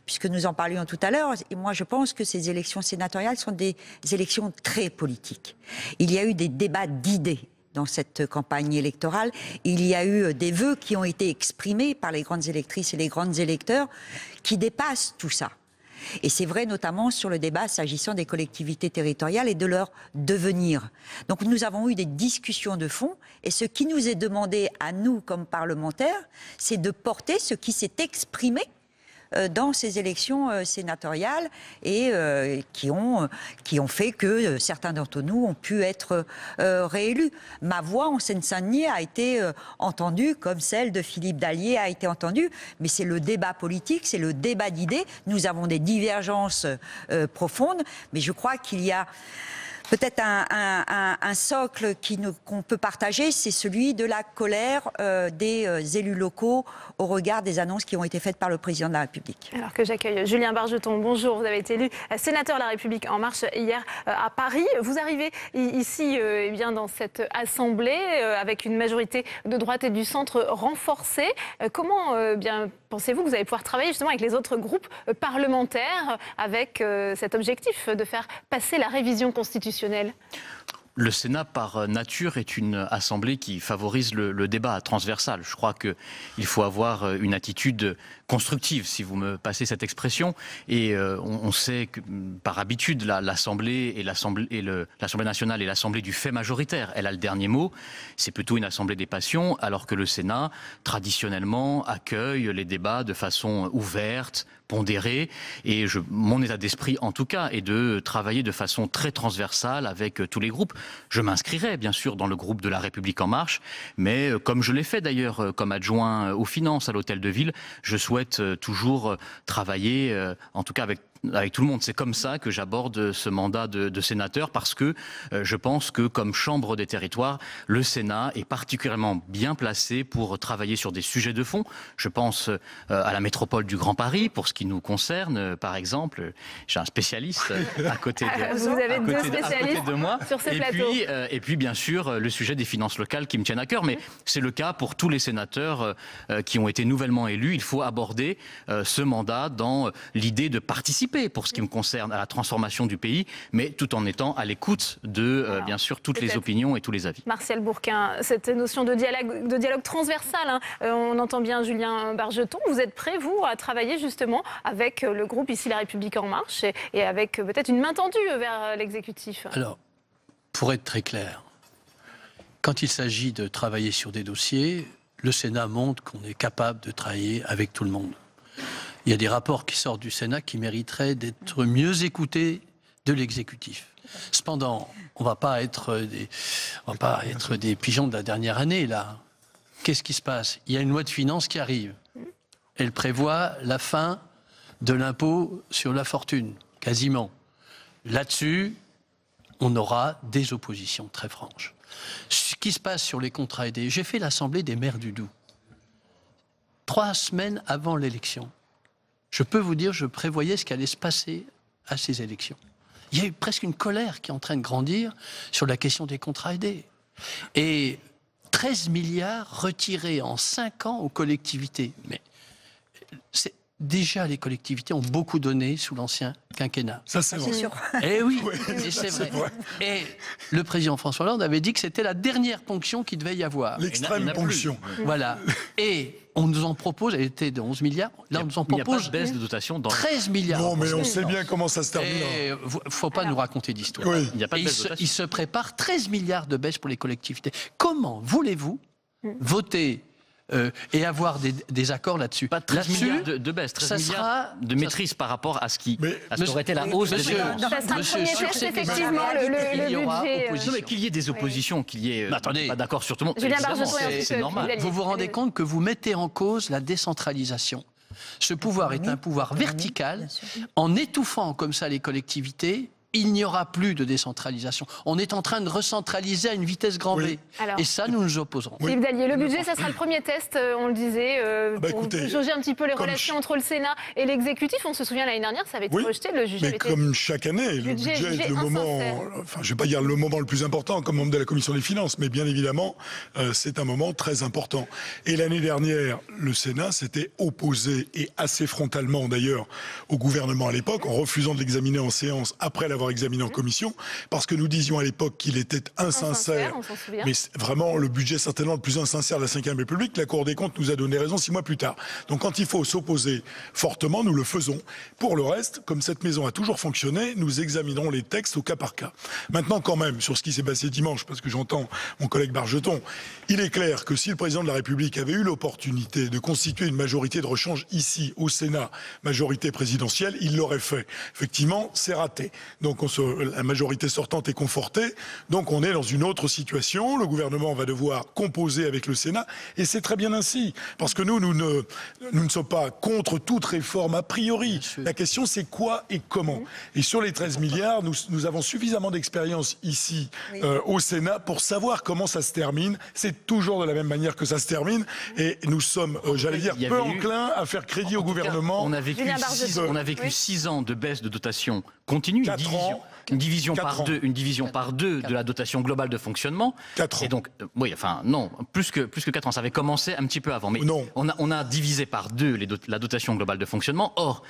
puisque nous en parlions tout à l'heure. Et moi, je pense que ces élections sénatoriales sont des élections très politiques. Il y a eu des débats d'idées dans cette campagne électorale. Il y a eu des vœux qui ont été exprimés par les grandes électrices et les grands électeurs qui dépassent tout ça. Et c'est vrai notamment sur le débat s'agissant des collectivités territoriales et de leur devenir. Donc nous avons eu des discussions de fond et ce qui nous est demandé à nous comme parlementaires, c'est de porter ce qui s'est exprimé dans ces élections sénatoriales et qui ont fait que certains d'entre nous ont pu être réélus. Ma voix en Seine-Saint-Denis a été entendue comme celle de Philippe Dallier a été entendue, mais c'est le débat politique, c'est le débat d'idées. Nous avons des divergences profondes, mais je crois qu'il y a peut-être un socle qu'on peut partager, c'est celui de la colère des élus locaux au regard des annonces qui ont été faites par le président de la République. Alors que j'accueille Julien Bargeton, bonjour, vous avez été élu sénateur de la République En Marche hier à Paris. Vous arrivez ici eh bien, dans cette assemblée avec une majorité de droite et du centre renforcée. Comment bien pensez-vous que vous allez pouvoir travailler justement avec les autres groupes parlementaires avec cet objectif de faire passer la révision constitutionnelle ? Le Sénat, par nature, est une assemblée qui favorise le débat transversal. Je crois qu'il faut avoir une attitude constructive, si vous me passez cette expression. Et on sait que, par habitude, l'Assemblée nationale est l'Assemblée du fait majoritaire. Elle a le dernier mot. C'est plutôt une Assemblée des passions, alors que le Sénat, traditionnellement, accueille les débats de façon ouverte, pondéré, et mon état d'esprit en tout cas est de travailler de façon très transversale avec tous les groupes. Je m'inscrirai bien sûr dans le groupe de La République En Marche, mais comme je l'ai fait d'ailleurs comme adjoint aux finances à l'Hôtel de Ville, je souhaite toujours travailler en tout cas avec tout le monde. C'est comme ça que j'aborde ce mandat de sénateur, parce que je pense que comme chambre des territoires, le Sénat est particulièrement bien placé pour travailler sur des sujets de fond. Je pense à la métropole du Grand Paris, pour ce qui nous concerne, par exemple. J'ai un spécialiste à côté de moi. Sur ce plateau. Et puis, bien sûr, le sujet des finances locales qui me tiennent à cœur. Mais c'est le cas pour tous les sénateurs qui ont été nouvellement élus. Il faut aborder ce mandat dans l'idée de participer, pour ce qui me concerne, à la transformation du pays, mais tout en étant à l'écoute de, bien sûr, toutes les opinions et tous les avis. Martial Bourquin, cette notion de dialogue transversal, hein, on entend bien Julien Bargeton. Vous êtes prêt, vous, à travailler justement avec le groupe ici La République En Marche et avec peut-être une main tendue vers l'exécutif? Alors, pour être très clair, quand il s'agit de travailler sur des dossiers, le Sénat montre qu'on est capable de travailler avec tout le monde. Il y a des rapports qui sortent du Sénat qui mériteraient d'être mieux écoutés de l'exécutif. Cependant, on ne va pas être des pigeons de la dernière année, là. Qu'est-ce qui se passe? Il y a une loi de finances qui arrive. Elle prévoit la fin de l'impôt sur la fortune, quasiment. Là-dessus, on aura des oppositions très franches. Ce qui se passe sur les contrats aidés, j'ai fait l'Assemblée des maires du Doubs. 3 semaines avant l'élection. Je peux vous dire, je prévoyais ce qui allait se passer à ces élections. Il y a eu presque une colère qui est en train de grandir sur la question des contrats aidés. Et 13 milliards retirés en 5 ans aux collectivités. Mais déjà, les collectivités ont beaucoup donné sous l'ancien quinquennat. Ça, c'est vrai. Sûr. Eh oui, oui, c'est vrai. Et le président François Hollande avait dit que c'était la dernière ponction qu'il devait y avoir. L'extrême ponction. Voilà. Et on nous en propose, elle était de 11 milliards, là on nous en propose il n'y a pas de baisse de dotation dans 13 milliards. Non, mais on sait bien comment ça se termine. Il ne faut pas nous raconter d'histoire. Oui. Il n'y a pas de baisse de dotation. Il se prépare 13 milliards de baisse pour les collectivités. Comment voulez-vous voter et avoir des accords là-dessus? Pas 13 milliards de baisse, 13 milliards de maîtrise par rapport à ce qui aurait été la hausse des dépenses. Ça sera le premier test, effectivement, le budget. Non, mais qu'il y ait des oppositions, qu'il y ait pas d'accord sur tout le monde, Julien Bargeton, c'est normal. Vous vous rendez compte que vous mettez en cause la décentralisation. Ce pouvoir est un pouvoir vertical. En étouffant comme ça les collectivités, il n'y aura plus de décentralisation. On est en train de recentraliser à une vitesse grand V. Alors, et ça, nous nous opposerons. Philippe Dallier, le budget, ça sera le premier test, on le disait, pour jauger un petit peu les relations entre le Sénat et l'exécutif. On se souvient l'année dernière, ça avait été rejeté, le juge. Mais comme chaque année, le budget est le moment, enfin je ne vais pas dire le moment le plus important comme membre de la Commission des Finances, mais bien évidemment, c'est un moment très important. Et l'année dernière, le Sénat s'était opposé, et assez frontalement d'ailleurs, au gouvernement à l'époque, en refusant de l'examiner en séance après l'avoir examiné en commission, parce que nous disions à l'époque qu'il était insincère, mais vraiment le budget certainement le plus insincère de la Ve République. La Cour des comptes nous a donné raison 6 mois plus tard. Donc quand il faut s'opposer fortement, nous le faisons. Pour le reste, comme cette maison a toujours fonctionné, nous examinerons les textes au cas par cas. Maintenant quand même, sur ce qui s'est passé dimanche, parce que j'entends mon collègue Bargeton, il est clair que si le président de la République avait eu l'opportunité de constituer une majorité de rechange ici, au Sénat, majorité présidentielle, il l'aurait fait. Effectivement, c'est raté. Donc la majorité sortante est confortée, donc on est dans une autre situation. Le gouvernement va devoir composer avec le Sénat, et c'est très bien ainsi, parce que nous ne sommes pas contre toute réforme a priori. La question c'est quoi et comment. Et sur les 13 milliards, nous avons suffisamment d'expérience ici au Sénat pour savoir comment ça se termine. C'est toujours de la même manière que ça se termine, et nous sommes, j'allais dire, peu enclins à faire crédit au gouvernement. On a vécu 6 ans de baisse de dotation continue, une division par deux de la dotation globale de fonctionnement. 4 ans. Et donc, oui, enfin, non, plus que 4 ans. Ça avait commencé un petit peu avant. Mais on a divisé par 2 la dotation globale de fonctionnement. Or,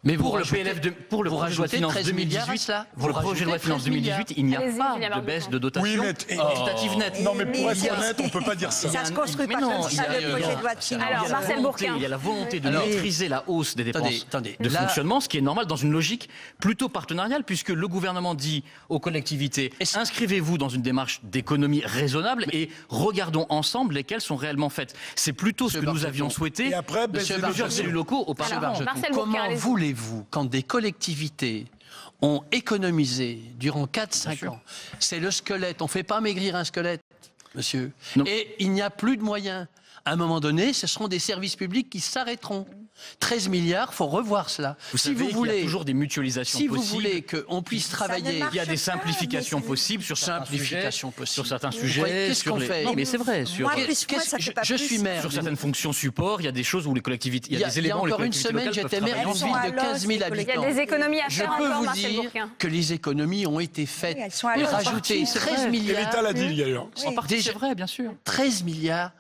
mais pour le projet de loi de finances 2018, pour le projet de loi de finances 2018, il n'y a pas de baisse de dotation quantitative nette. Non, mais pour être honnête, on ne peut pas dire ça. Ça se construit pas comme ça, le projet de loi de finances. Alors, Marcel Bourquin. Il y a la volonté de maîtriser la hausse des dépenses de fonctionnement, ce qui est normal dans une logique plutôt partenariale, puisque le gouvernement dit aux collectivités, inscrivez-vous dans une démarche d'économie raisonnable et regardons ensemble lesquelles sont réellement faites. C'est plutôt ce que nous avions souhaité. Et après, plusieurs élus locaux auparavant. Comment voulez-vous, quand des collectivités ont économisé durant 4-5 ans, c'est le squelette, on ne fait pas maigrir un squelette, monsieur, et il n'y a plus de moyens. À un moment donné, ce seront des services publics qui s'arrêteront. 13 milliards, il faut revoir cela. Il y a toujours des mutualisations possibles. Si vous voulez qu'on puisse travailler... Il y a des simplifications possibles sur certains sujets. Qu'est-ce qu'on fait? Non, mais c'est vrai. Je suis maire. Sur certaines fonctions support, il y a des choses où les collectivités... Il y a des éléments où les collectivités locales peuvent travailler. Il y a encore une semaine, j'étais maire d'une ville de 15 000 habitants. Il y a des économies à faire encore, Marcel Bourquin. Je peux vous dire que les économies ont été faites. Et rajouter 13 milliards... Et l'État l'a dit, d'ailleurs. En partie, c'est vrai, bien sûr. 13 milliards...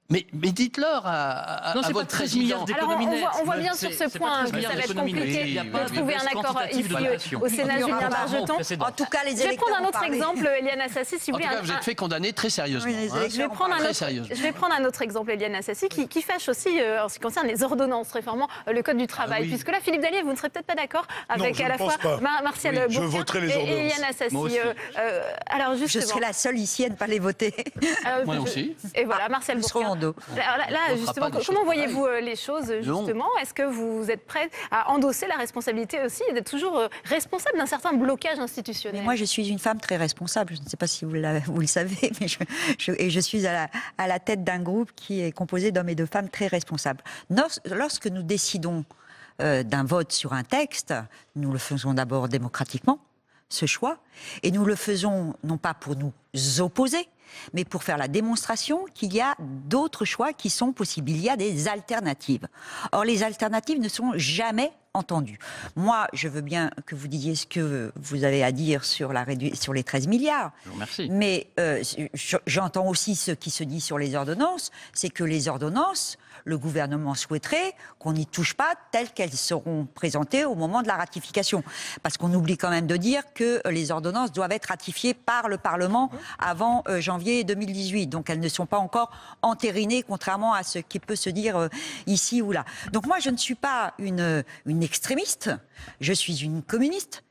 Mais dites-leur à votre 13 milliards d'économies nettes. On voit bien sur ce point que ça va être compliqué de trouver un accord ici au Sénat. Julien Bargeton. En tout cas, les électeurs. Je vais prendre un autre exemple, Éliane Assassi, si vous voulez. En tout cas, vous êtes fait condamner très sérieusement. Je vais prendre un autre exemple, Éliane Assassi, qui fâche aussi en ce qui concerne les ordonnances réformant le Code du travail. Puisque là, Philippe Dallier, vous ne serez peut-être pas d'accord avec à la fois Martial Bourquin et Éliane Assassi. Je serai la seule ici à ne pas les voter. Moi aussi. Et voilà, Martial Bourquin. Là, justement, comment voyez-vous les choses, justement? Est-ce que vous êtes prêt à endosser la responsabilité aussi et d'être toujours responsable d'un certain blocage institutionnel? Mais moi, je suis une femme très responsable. Je ne sais pas si vous le savez, mais je suis à la tête d'un groupe qui est composé d'hommes et de femmes très responsables. Lorsque nous décidons d'un vote sur un texte, nous le faisons d'abord démocratiquement, ce choix, et nous le faisons non pas pour nous opposer, mais pour faire la démonstration qu'il y a d'autres choix qui sont possibles. Il y a des alternatives. Or, les alternatives ne sont jamais entendues. Moi, je veux bien que vous disiez ce que vous avez à dire sur les 13 milliards. Je vous remercie. Mais j'entends aussi ce qui se dit sur les ordonnances, c'est que les ordonnances, le gouvernement souhaiterait qu'on n'y touche pas telles qu'elles seront présentées au moment de la ratification. Parce qu'on oublie quand même de dire que les ordonnances doivent être ratifiées par le Parlement avant janvier 2018. Donc elles ne sont pas encore entérinées, contrairement à ce qui peut se dire ici ou là. Donc moi, je ne suis pas une extrémiste, je suis une communiste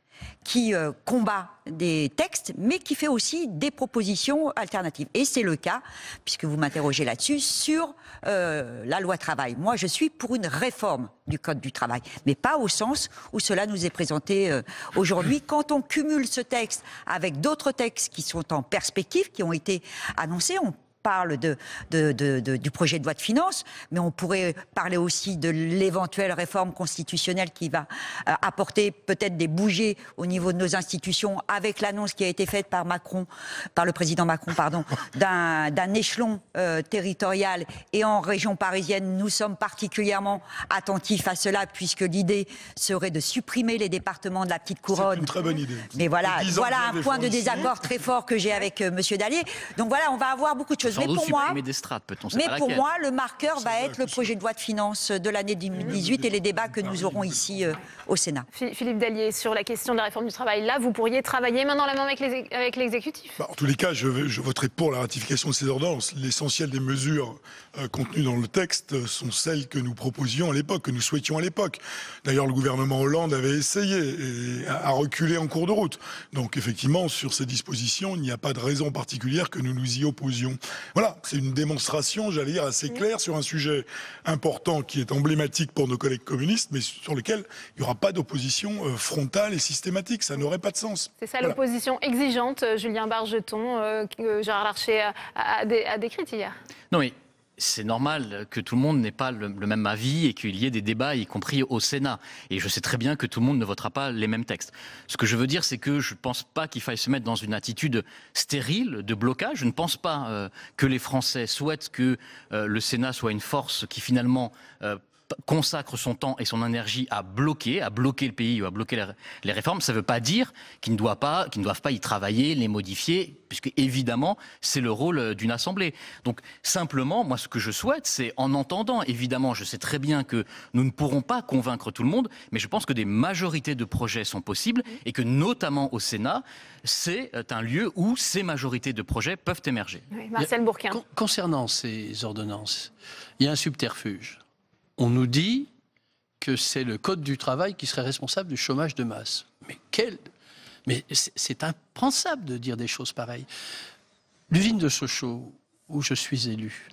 qui combat des textes, mais qui fait aussi des propositions alternatives. Et c'est le cas, puisque vous m'interrogez là-dessus, sur la loi travail. Moi, je suis pour une réforme du Code du travail, mais pas au sens où cela nous est présenté aujourd'hui. Quand on cumule ce texte avec d'autres textes qui sont en perspective, qui ont été annoncés, on parle du projet de loi de finances, mais on pourrait parler aussi de l'éventuelle réforme constitutionnelle qui va apporter peut-être des bougies au niveau de nos institutions, avec l'annonce qui a été faite par le président Macron, d'un échelon territorial. Et en région parisienne, nous sommes particulièrement attentifs à cela, puisque l'idée serait de supprimer les départements de la petite couronne. C'est une très bonne idée. Mais voilà un point de désaccord très fort que j'ai avec Monsieur Dallier. Donc voilà, on va avoir beaucoup de choses. Mais pour moi, le marqueur va être le projet de loi de finances de l'année 2018 et les débats que nous aurons ici au Sénat. Philippe Dallier, sur la question de la réforme du travail, là, vous pourriez travailler main dans la main avec l'exécutif. En tous les cas, je voterai pour la ratification de ces ordonnances. L'essentiel des mesures contenues dans le texte sont celles que nous proposions à l'époque, que nous souhaitions à l'époque. D'ailleurs, le gouvernement Hollande avait essayé et a reculé en cours de route. Donc effectivement, sur ces dispositions, il n'y a pas de raison particulière que nous nous y opposions. Voilà, c'est une démonstration, j'allais dire, assez claire sur un sujet important qui est emblématique pour nos collègues communistes, mais sur lequel il n'y aura pas d'opposition frontale et systématique. Ça n'aurait pas de sens. C'est ça l'opposition exigeante, Julien Bargeton, que Gérard Larcher a décrite hier. Non mais c'est normal que tout le monde n'ait pas le même avis et qu'il y ait des débats, y compris au Sénat. Et je sais très bien que tout le monde ne votera pas les mêmes textes. Ce que je veux dire, c'est que je ne pense pas qu'il faille se mettre dans une attitude stérile de blocage. Je ne pense pas que les Français souhaitent que le Sénat soit une force qui finalement consacre son temps et son énergie à bloquer le pays ou à bloquer les réformes. Ça ne veut pas dire qu'ils ne doivent pas y travailler, les modifier, puisque évidemment, c'est le rôle d'une assemblée. Donc simplement, moi ce que je souhaite, c'est en entendant, évidemment, je sais très bien que nous ne pourrons pas convaincre tout le monde, mais je pense que des majorités de projets sont possibles et que notamment au Sénat, c'est un lieu où ces majorités de projets peuvent émerger. Oui, Martial Bourquin. Concernant ces ordonnances, il y a un subterfuge. On nous dit que c'est le Code du travail qui serait responsable du chômage de masse. Mais c'est impensable de dire des choses pareilles. L'usine de Sochaux, où je suis élu,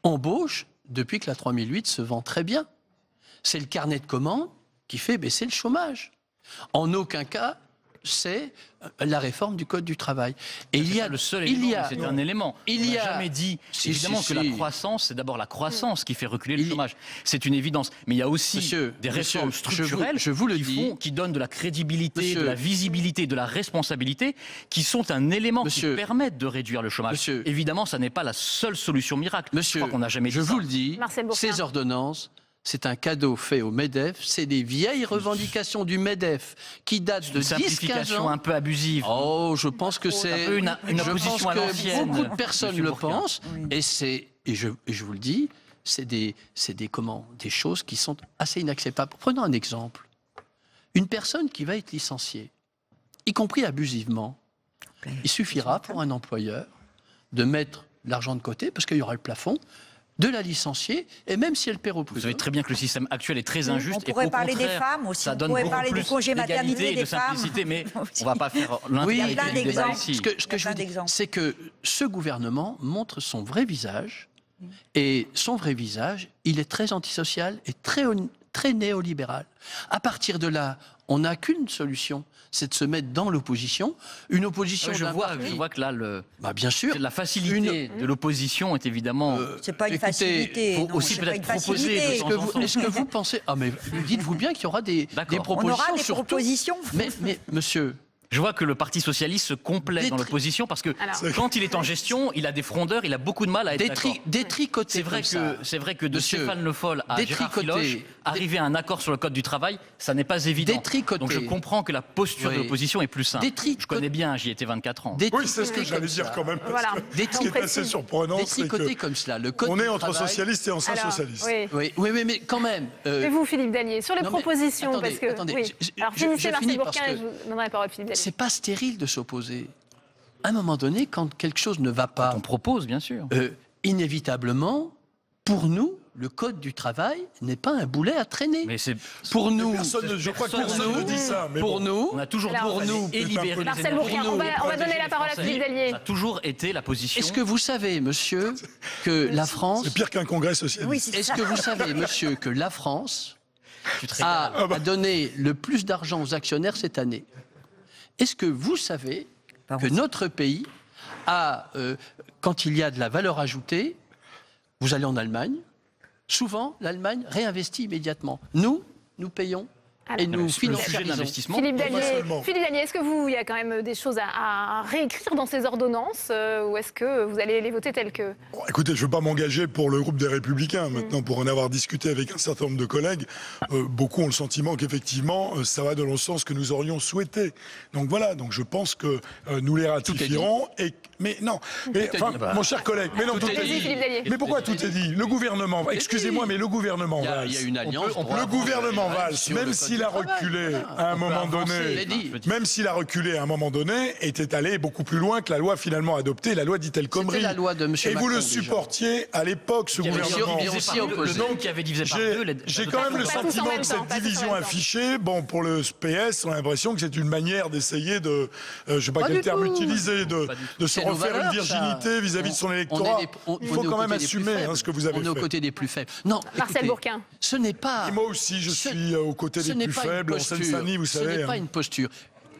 embauche depuis que la 3008 se vend très bien. C'est le carnet de commandes qui fait baisser le chômage. En aucun cas, c'est la réforme du Code du travail. Et il y a le seul élément, c'est un élément. On n'a jamais dit, évidemment, que la croissance, c'est d'abord la croissance qui fait reculer le chômage. C'est une évidence. Mais il y a aussi des réformes structurelles qui donnent de la crédibilité, de la visibilité, de la responsabilité, qui sont un élément qui permettent de réduire le chômage. Évidemment, ça n'est pas la seule solution miracle. Je crois qu'on n'a jamais dit ça. Je vous le dis, ces ordonnances, c'est un cadeau fait au MEDEF. C'est des vieilles revendications du MEDEF qui datent de 10-15 ans. Un peu abusive. Oh, je pense que c'est une opposition à l'ancienne. Beaucoup de personnes le pensent. Oui. Et je vous le dis, c'est des choses qui sont assez inacceptables. Prenons un exemple. Une personne qui va être licenciée, y compris abusivement, il suffira pour un employeur de mettre l'argent de côté, parce qu'il y aura le plafond, de la licencier, et même si elle perd au prud'homme. Vous savez très bien que le système actuel est très injuste. On pourrait parler des femmes aussi, on pourrait parler du congé maternité des femmes. Mais on ne va pas faire l'intégralité du débat ici. Ce que je veux dire, c'est que ce gouvernement montre son vrai visage, et son vrai visage, il est très antisocial et très néolibéral. À partir de là, on n'a qu'une solution, c'est de se mettre dans l'opposition. Une opposition. Je vois que là, bien sûr, la facilité de l'opposition est évidemment. C'est pas une facilité. Il faut aussi peut-être proposer. Est-ce que vous pensez mais dites-vous bien qu'il y aura des propositions. On aura des propositions. Mais monsieur. Je vois que le Parti socialiste se complaît dans l'opposition parce que quand il est en gestion, il a des frondeurs, il a beaucoup de mal à être d'accord. Détricoter. C'est vrai que de Stéphane Le Foll à Gérard Filoche, arriver à un accord sur le Code du travail, ça n'est pas évident. Donc je comprends que la posture de l'opposition est plus simple. Je connais bien, j'y étais 24 ans. Oui, c'est ce que j'allais dire quand même. Ce qui est assez surprenant, c'est qu'on est entre socialistes et anciens socialistes. Oui, mais quand même. Et vous, Philippe Dallier, sur les propositions, parce que... Alors finissez, Martial Bourquin, et je vous donnerai la parole, Philippe Dallier. C'est pas stérile de s'opposer. À un moment donné, quand quelque chose ne va pas... On propose, bien sûr. Inévitablement, pour nous, le Code du travail n'est pas un boulet à traîner. Mais c'est pour nous. Je crois que personne ne dit ça. Pour nous, on a toujours dit libérer. Martial Bourquin, on va donner la parole à Philippe Dallier. Ça a toujours été la position. Est-ce que vous savez, monsieur, que la France... C'est pire qu'un congrès socialiste. Est-ce que vous savez, monsieur, que la France a donné le plus d'argent aux actionnaires cette année? Est-ce que vous savez que notre pays quand il y a de la valeur ajoutée, vous allez en Allemagne, souvent l'Allemagne réinvestit immédiatement. Nous payons. Et nous financiarisons. Philippe Dallier, est-ce que il y a quand même des choses à réécrire dans ces ordonnances ou est-ce que vous allez les voter telles que... Bon, écoutez, je ne veux pas m'engager pour le groupe des Républicains. Maintenant, pour en avoir discuté avec un certain nombre de collègues, beaucoup ont le sentiment qu'effectivement, ça va dans le sens que nous aurions souhaité. Donc voilà, donc je pense que nous les ratifierons. Mais non, mon cher collègue, mais non, tout est dit. Mais pourquoi tout est dit? Le gouvernement, excusez-moi, mais le gouvernement Valls. Il y a une alliance. Le gouvernement Valls, même s'il a reculé à un moment donné, même s'il a reculé à un moment donné, était allé beaucoup plus loin que la loi finalement adoptée, la loi dite El Khomri. C'était la loi de M. Et vous le supportiez à l'époque, ce gouvernement. J'ai quand même le sentiment que cette division affichée, bon, pour le PS, on a l'impression que c'est une manière d'essayer de, je ne sais pas quel terme utiliser, de se refaire une virginité vis-à-vis de son électorat. Il faut quand même assumer ce que vous avez fait. On est aux côtés des plus faibles. Non, Martial Bourquin. Ce n'est pas... Et moi aussi, je suis aux côtés des plus faibles en Seine-Saint-Denis, vous savez. Ce n'est pas une posture.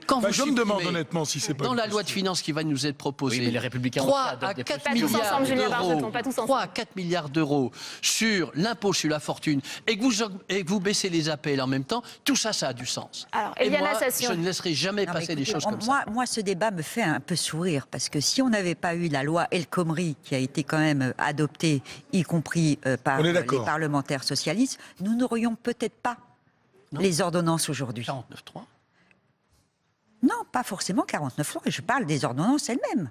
Quand je me demande honnêtement si c'est pas dans la loi de finances qui va nous être proposée, oui, mais les Républicains 3 à 4 milliards d'euros, 3 à 4 milliards d'euros sur l'impôt sur la fortune et que vous baissez les APL en même temps, tout ça, ça a du sens. Alors, et moi, je ne laisserai jamais passer des choses comme ça. Moi, ce débat me fait un peu sourire parce que si on n'avait pas eu la loi El Khomri qui a été quand même adoptée, y compris par les parlementaires socialistes, nous n'aurions peut-être pas les ordonnances aujourd'hui. 49.3 ? Non, pas forcément 49 lois, je parle des ordonnances elles-mêmes.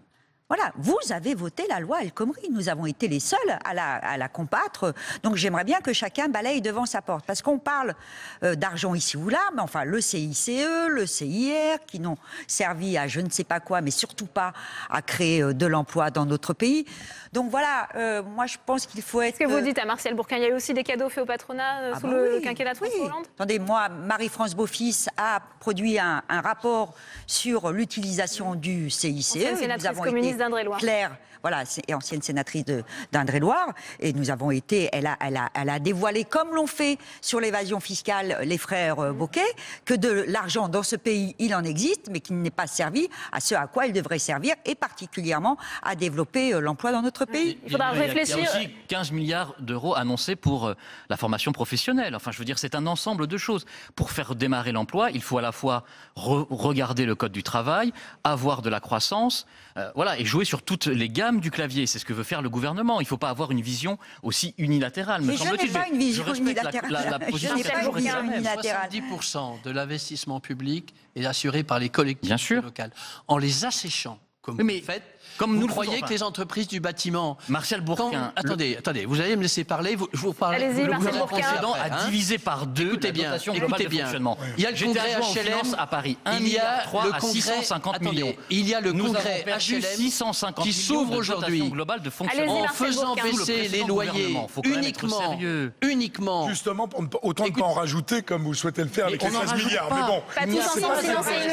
Voilà, vous avez voté la loi El Khomri. Nous avons été les seuls à la combattre. Donc j'aimerais bien que chacun balaye devant sa porte. Parce qu'on parle d'argent ici ou là, mais enfin le CICE, le CIR, qui n'ont servi à je ne sais pas quoi, mais surtout pas à créer de l'emploi dans notre pays. Donc voilà, moi je pense qu'il faut être... Ce que vous dites à Martial Bourquin, il y a eu aussi des cadeaux faits au patronat sous le quinquennat de François Hollande. Attendez, moi, Marie-France Beaufils a produit un rapport sur l'utilisation du CICE. Nous avons été Claire, voilà, et ancienne sénatrice d'Indre-et-Loire, et nous avons été, elle a dévoilé, comme l'ont fait sur l'évasion fiscale les frères Bocquet, que de l'argent dans ce pays, il en existe, mais qu'il n'est pas servi à ce à quoi il devrait servir, et particulièrement à développer l'emploi dans notre pays. Il faudra réfléchir. Il y a aussi 15 milliards d'euros annoncés pour la formation professionnelle. Enfin, je veux dire, c'est un ensemble de choses. Pour faire démarrer l'emploi, il faut à la fois regarder le code du travail, avoir de la croissance, voilà, et jouer sur toutes les gammes du clavier. C'est ce que veut faire le gouvernement. Il ne faut pas avoir une vision aussi unilatérale, me semble-t-il. Je n'ai pas une vision unilatérale. La position est toujours la même. 70% de l'investissement public est assuré par les collectivités locales. En les asséchant, comme vous le faites, vous croyez que les entreprises du bâtiment... Martial Bourquin... Attendez, vous allez me laisser parler, je vous parle... Allez-y, Martial Bourquin. Le précédent a divisé par deux la dotation globale de fonctionnement. Il y a le congrès HLM à Paris, 1,3 milliard à 650 millions. Il y a le congrès HLM 650 qui s'ouvre aujourd'hui en faisant baisser les loyers uniquement... Justement, autant ne pas en rajouter comme vous souhaitez le faire avec les 16 milliards. Mais bon, pas tous ensemble, sinon c'est une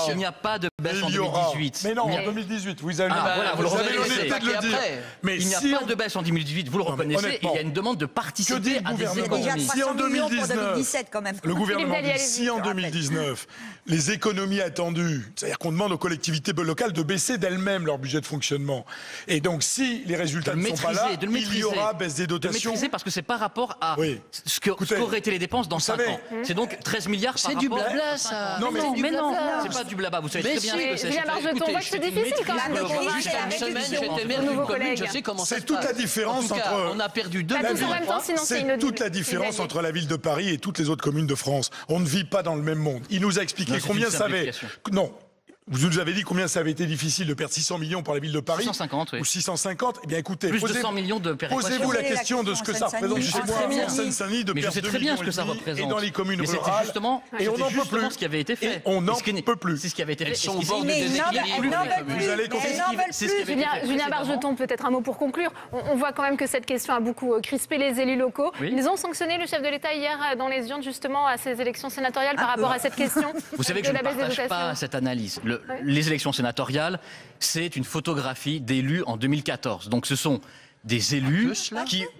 il n'y a pas de baisse en 2018. Mais non, en 2018, vous avez l'honnêteté de le dire. Mais il n'y a pas de baisse en 2018, vous le reconnaissez, il y a une demande de participer à des économies. Si en 2019, le gouvernement dit, si en 2019, les économies attendues, c'est-à-dire qu'on demande aux collectivités locales de baisser d'elles-mêmes leur budget de fonctionnement, et donc si les résultats ne sont pas là, il y aura baisse des dotations. De maîtriser parce que c'est par rapport à ce qu'auraient été les dépenses dans 5 ans. C'est donc 13 milliards par rapport... C'est du blabla, ça. Non, mais non, c'est pas du blabla, vous savez très bien ce que c'est. C'est difficile quand même de convaincre. Jusqu'à une semaine, j'étais maire d'une commune, je sais comment ça se passe. C'est toute la différence entre... On a perdu 2 C'est toute la différence entre la ville de Paris et toutes les autres communes de France. On ne vit pas dans le même monde. Il nous a expliqué combien ça avait... Non. Vous nous avez dit combien ça avait été difficile de perdre 600 millions pour la ville de Paris. 650, oui. Ou 650. Eh bien, écoutez, plus de 100 millions de péréquation. Posez-vous la question de ce que ça représente chez moi, en Seine-Saint-Denis, de perdre 2 millions et dans les communes rurales. Et on n'en peut plus. Ce qui avait été fait. On n'en peut plus. C'est ce qui avait été fait. Elles sont au bord du déséquilibre. Vous allez Julien Bargeton, peut-être un mot pour conclure. On voit quand même que cette question a beaucoup crispé les élus locaux. Ils ont sanctionné le chef de l'État hier dans les urnes, justement, à ces élections sénatoriales par rapport à cette question. Vous savez que je ne partage pas cette analyse. Les élections sénatoriale, c'est une photographie d'élus en 2014. Donc ce sont des élus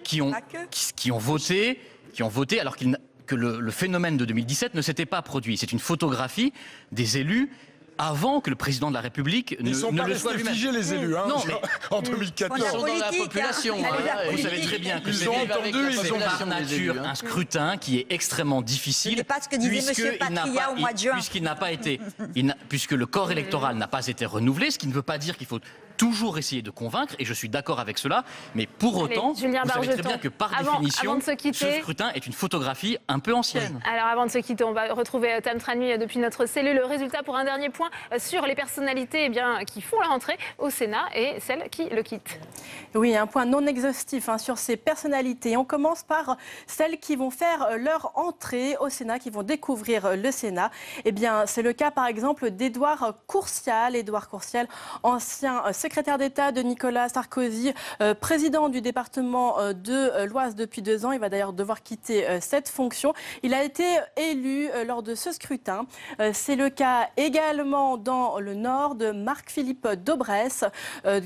qui ont voté alors que le phénomène de 2017 ne s'était pas produit. C'est une photographie des élus avant que le président de la République Ils sont pas le soit restés lui-même. figés, les élus, hein, Non, mais en 2014. ils sont dans la population. Vous savez très bien que ils ont entendu, ils ont par nature un scrutin qui est extrêmement difficile. Ce n'est pas ce que disait M. Patria au mois de juin. Puisqu'il n'a pas été, puisque le corps électoral n'a pas été renouvelé, ce qui ne veut pas dire qu'il faut toujours essayer de convaincre, et je suis d'accord avec cela, mais pour autant, vous savez très bien que par définition, ce scrutin est une photographie un peu ancienne. Alors avant de se quitter, on va retrouver Tam Tranui depuis notre cellule. Le résultat pour un dernier point sur les personnalités qui font la rentrée au Sénat et celles qui le quittent. Oui, un point non exhaustif sur ces personnalités. On commence par celles qui vont faire leur entrée au Sénat, qui vont découvrir le Sénat. Eh bien, c'est le cas par exemple d'Édouard Courcial. Édouard Courcial, ancien secrétaire d'État de Nicolas Sarkozy, président du département de l'Oise depuis 2 ans. Il va d'ailleurs devoir quitter cette fonction. Il a été élu lors de ce scrutin. C'est le cas également dans le Nord de Marc-Philippe Daubresse.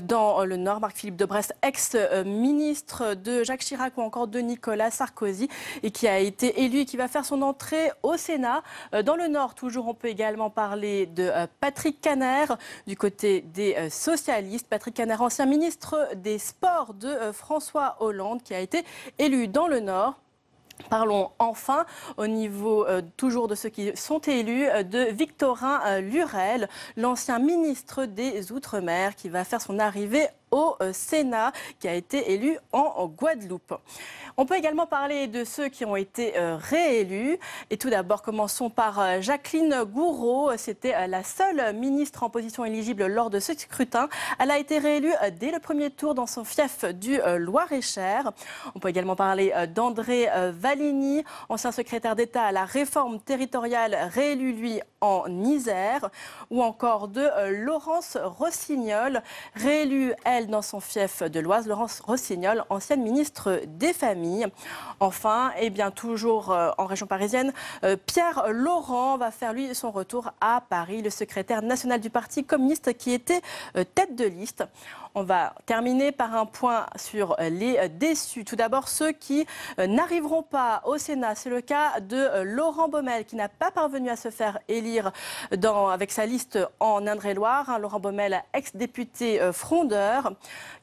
Dans le Nord, Marc-Philippe Daubresse, ex-ministre de Jacques Chirac ou encore de Nicolas Sarkozy, et qui a été élu et qui va faire son entrée au Sénat. Dans le Nord, toujours, on peut également parler de Patrick Kanner, du côté des socialistes. Patrick Kanner, ancien ministre des Sports de François Hollande, qui a été élu dans le Nord. Parlons enfin, au niveau toujours de ceux qui sont élus, de Victorin Lurel, l'ancien ministre des Outre-mer, qui va faire son arrivée au Sénat, qui a été élu en Guadeloupe. On peut également parler de ceux qui ont été réélus. Et tout d'abord, commençons par Jacqueline Gouraud. C'était la seule ministre en position éligible lors de ce scrutin. Elle a été réélue dès le premier tour dans son fief du Loir-et-Cher. On peut également parler d'André Valigny, ancien secrétaire d'État à la réforme territoriale, réélu lui en Isère. Ou encore de Laurence Rossignol, réélue elle dans son fief de l'Oise. Laurence Rossignol, ancienne ministre des Familles. Enfin, et bien toujours en région parisienne, Pierre Laurent va faire lui son retour à Paris, le secrétaire national du Parti communiste qui était tête de liste. On va terminer par un point sur les déçus. Tout d'abord, ceux qui n'arriveront pas au Sénat. C'est le cas de Laurent Baumel, qui n'a pas parvenu à se faire élire avec sa liste en Indre-et-Loire. Laurent Baumel, ex-député frondeur.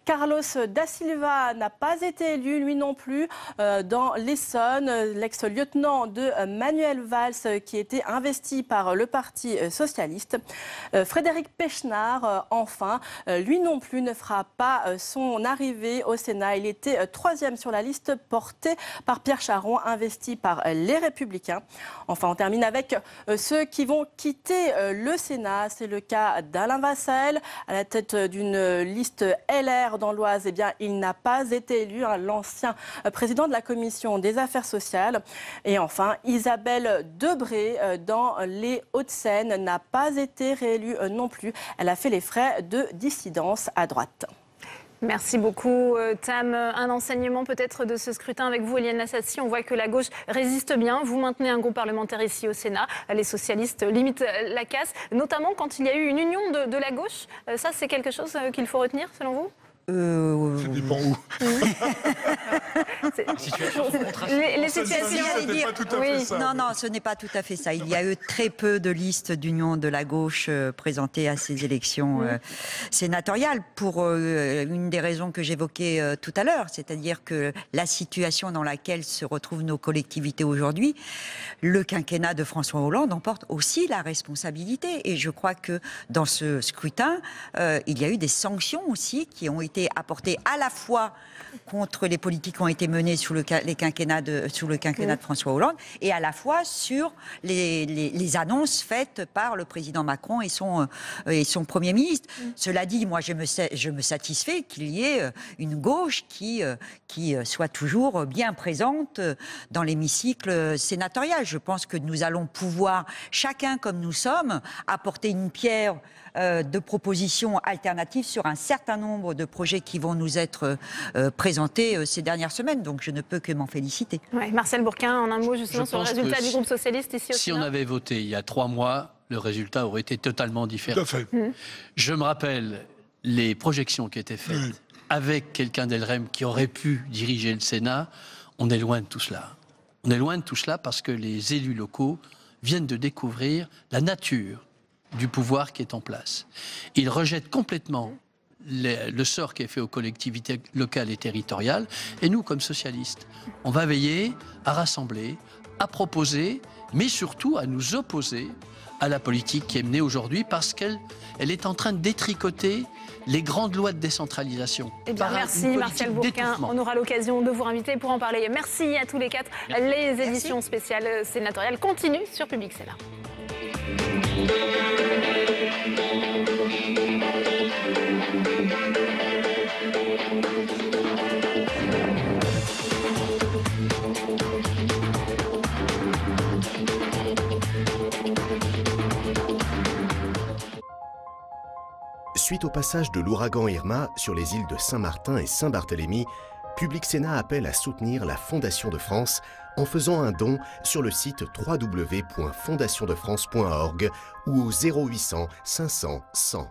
Carlos Da Silva n'a pas été élu, lui non plus, dans l'Essonne. L'ex-lieutenant de Manuel Valls, qui était investi par le Parti socialiste. Frédéric Pechnard, enfin, lui non plus ne fera pas son arrivée au Sénat. Il était 3e sur la liste portée par Pierre Charon, investi par les Républicains. Enfin, on termine avec ceux qui vont quitter le Sénat. C'est le cas d'Alain Vassel, à la tête d'une liste LR dans l'Oise. Eh bien, il n'a pas été élu, l'ancien président de la Commission des Affaires sociales. Et enfin, Isabelle Debré, dans les Hauts-de-Seine, n'a pas été réélue non plus. Elle a fait les frais de dissidence à droite. Merci beaucoup, Tam. Un enseignement peut-être de ce scrutin avec vous, Éliane Assassi. On voit que la gauche résiste bien. Vous maintenez un groupe parlementaire ici au Sénat. Les socialistes limitent la casse, notamment quand il y a eu une union de la gauche. Ça, c'est quelque chose qu'il faut retenir, selon vous ? Ça dépend où. Les situations. Non, ce n'est pas tout à fait ça. Il y a eu très peu de listes d'union de la gauche présentées à ces élections sénatoriales pour une des raisons que j'évoquais tout à l'heure, c'est-à-dire que la situation dans laquelle se retrouvent nos collectivités aujourd'hui, le quinquennat de François Hollande en porte aussi la responsabilité. Et je crois que dans ce scrutin, il y a eu des sanctions aussi qui ont été apportées à la fois contre les politiques qui ont été menées sous le quinquennat de François Hollande et à la fois sur les annonces faites par le président Macron et son Premier ministre. Cela dit, moi je me satisfais qu'il y ait une gauche qui soit toujours bien présente dans l'hémicycle sénatorial. Je pense que nous allons pouvoir, chacun comme nous sommes, apporter une pierre de propositions alternatives sur un certain nombre de projets qui vont nous être présentés ces dernières semaines. Donc je ne peux que m'en féliciter. Ouais, Marcel Bourquin, en un mot justement sur le résultat du groupe socialiste ici au Sénat. Si on avait voté il y a 3 mois, le résultat aurait été totalement différent. Tout à fait. Je me rappelle les projections qui étaient faites avec quelqu'un d'Elrem qui aurait pu diriger le Sénat. On est loin de tout cela. On est loin de tout cela parce que les élus locaux viennent de découvrir la nature du pouvoir qui est en place. Il rejette complètement le sort qui est fait aux collectivités locales et territoriales. Et nous, comme socialistes, on va veiller à rassembler, à proposer, mais surtout à nous opposer à la politique qui est menée aujourd'hui parce qu'elle est en train de détricoter les grandes lois de décentralisation. Eh bien, merci Martial Bourquin. On aura l'occasion de vous inviter pour en parler. Merci à tous les quatre. Les éditions spéciales sénatoriales continuent sur Public Sénat. Suite au passage de l'ouragan Irma sur les îles de Saint-Martin et Saint-Barthélemy, Public Sénat appelle à soutenir la Fondation de France en faisant un don sur le site www.fondationdefrance.org ou au 0800 500 100.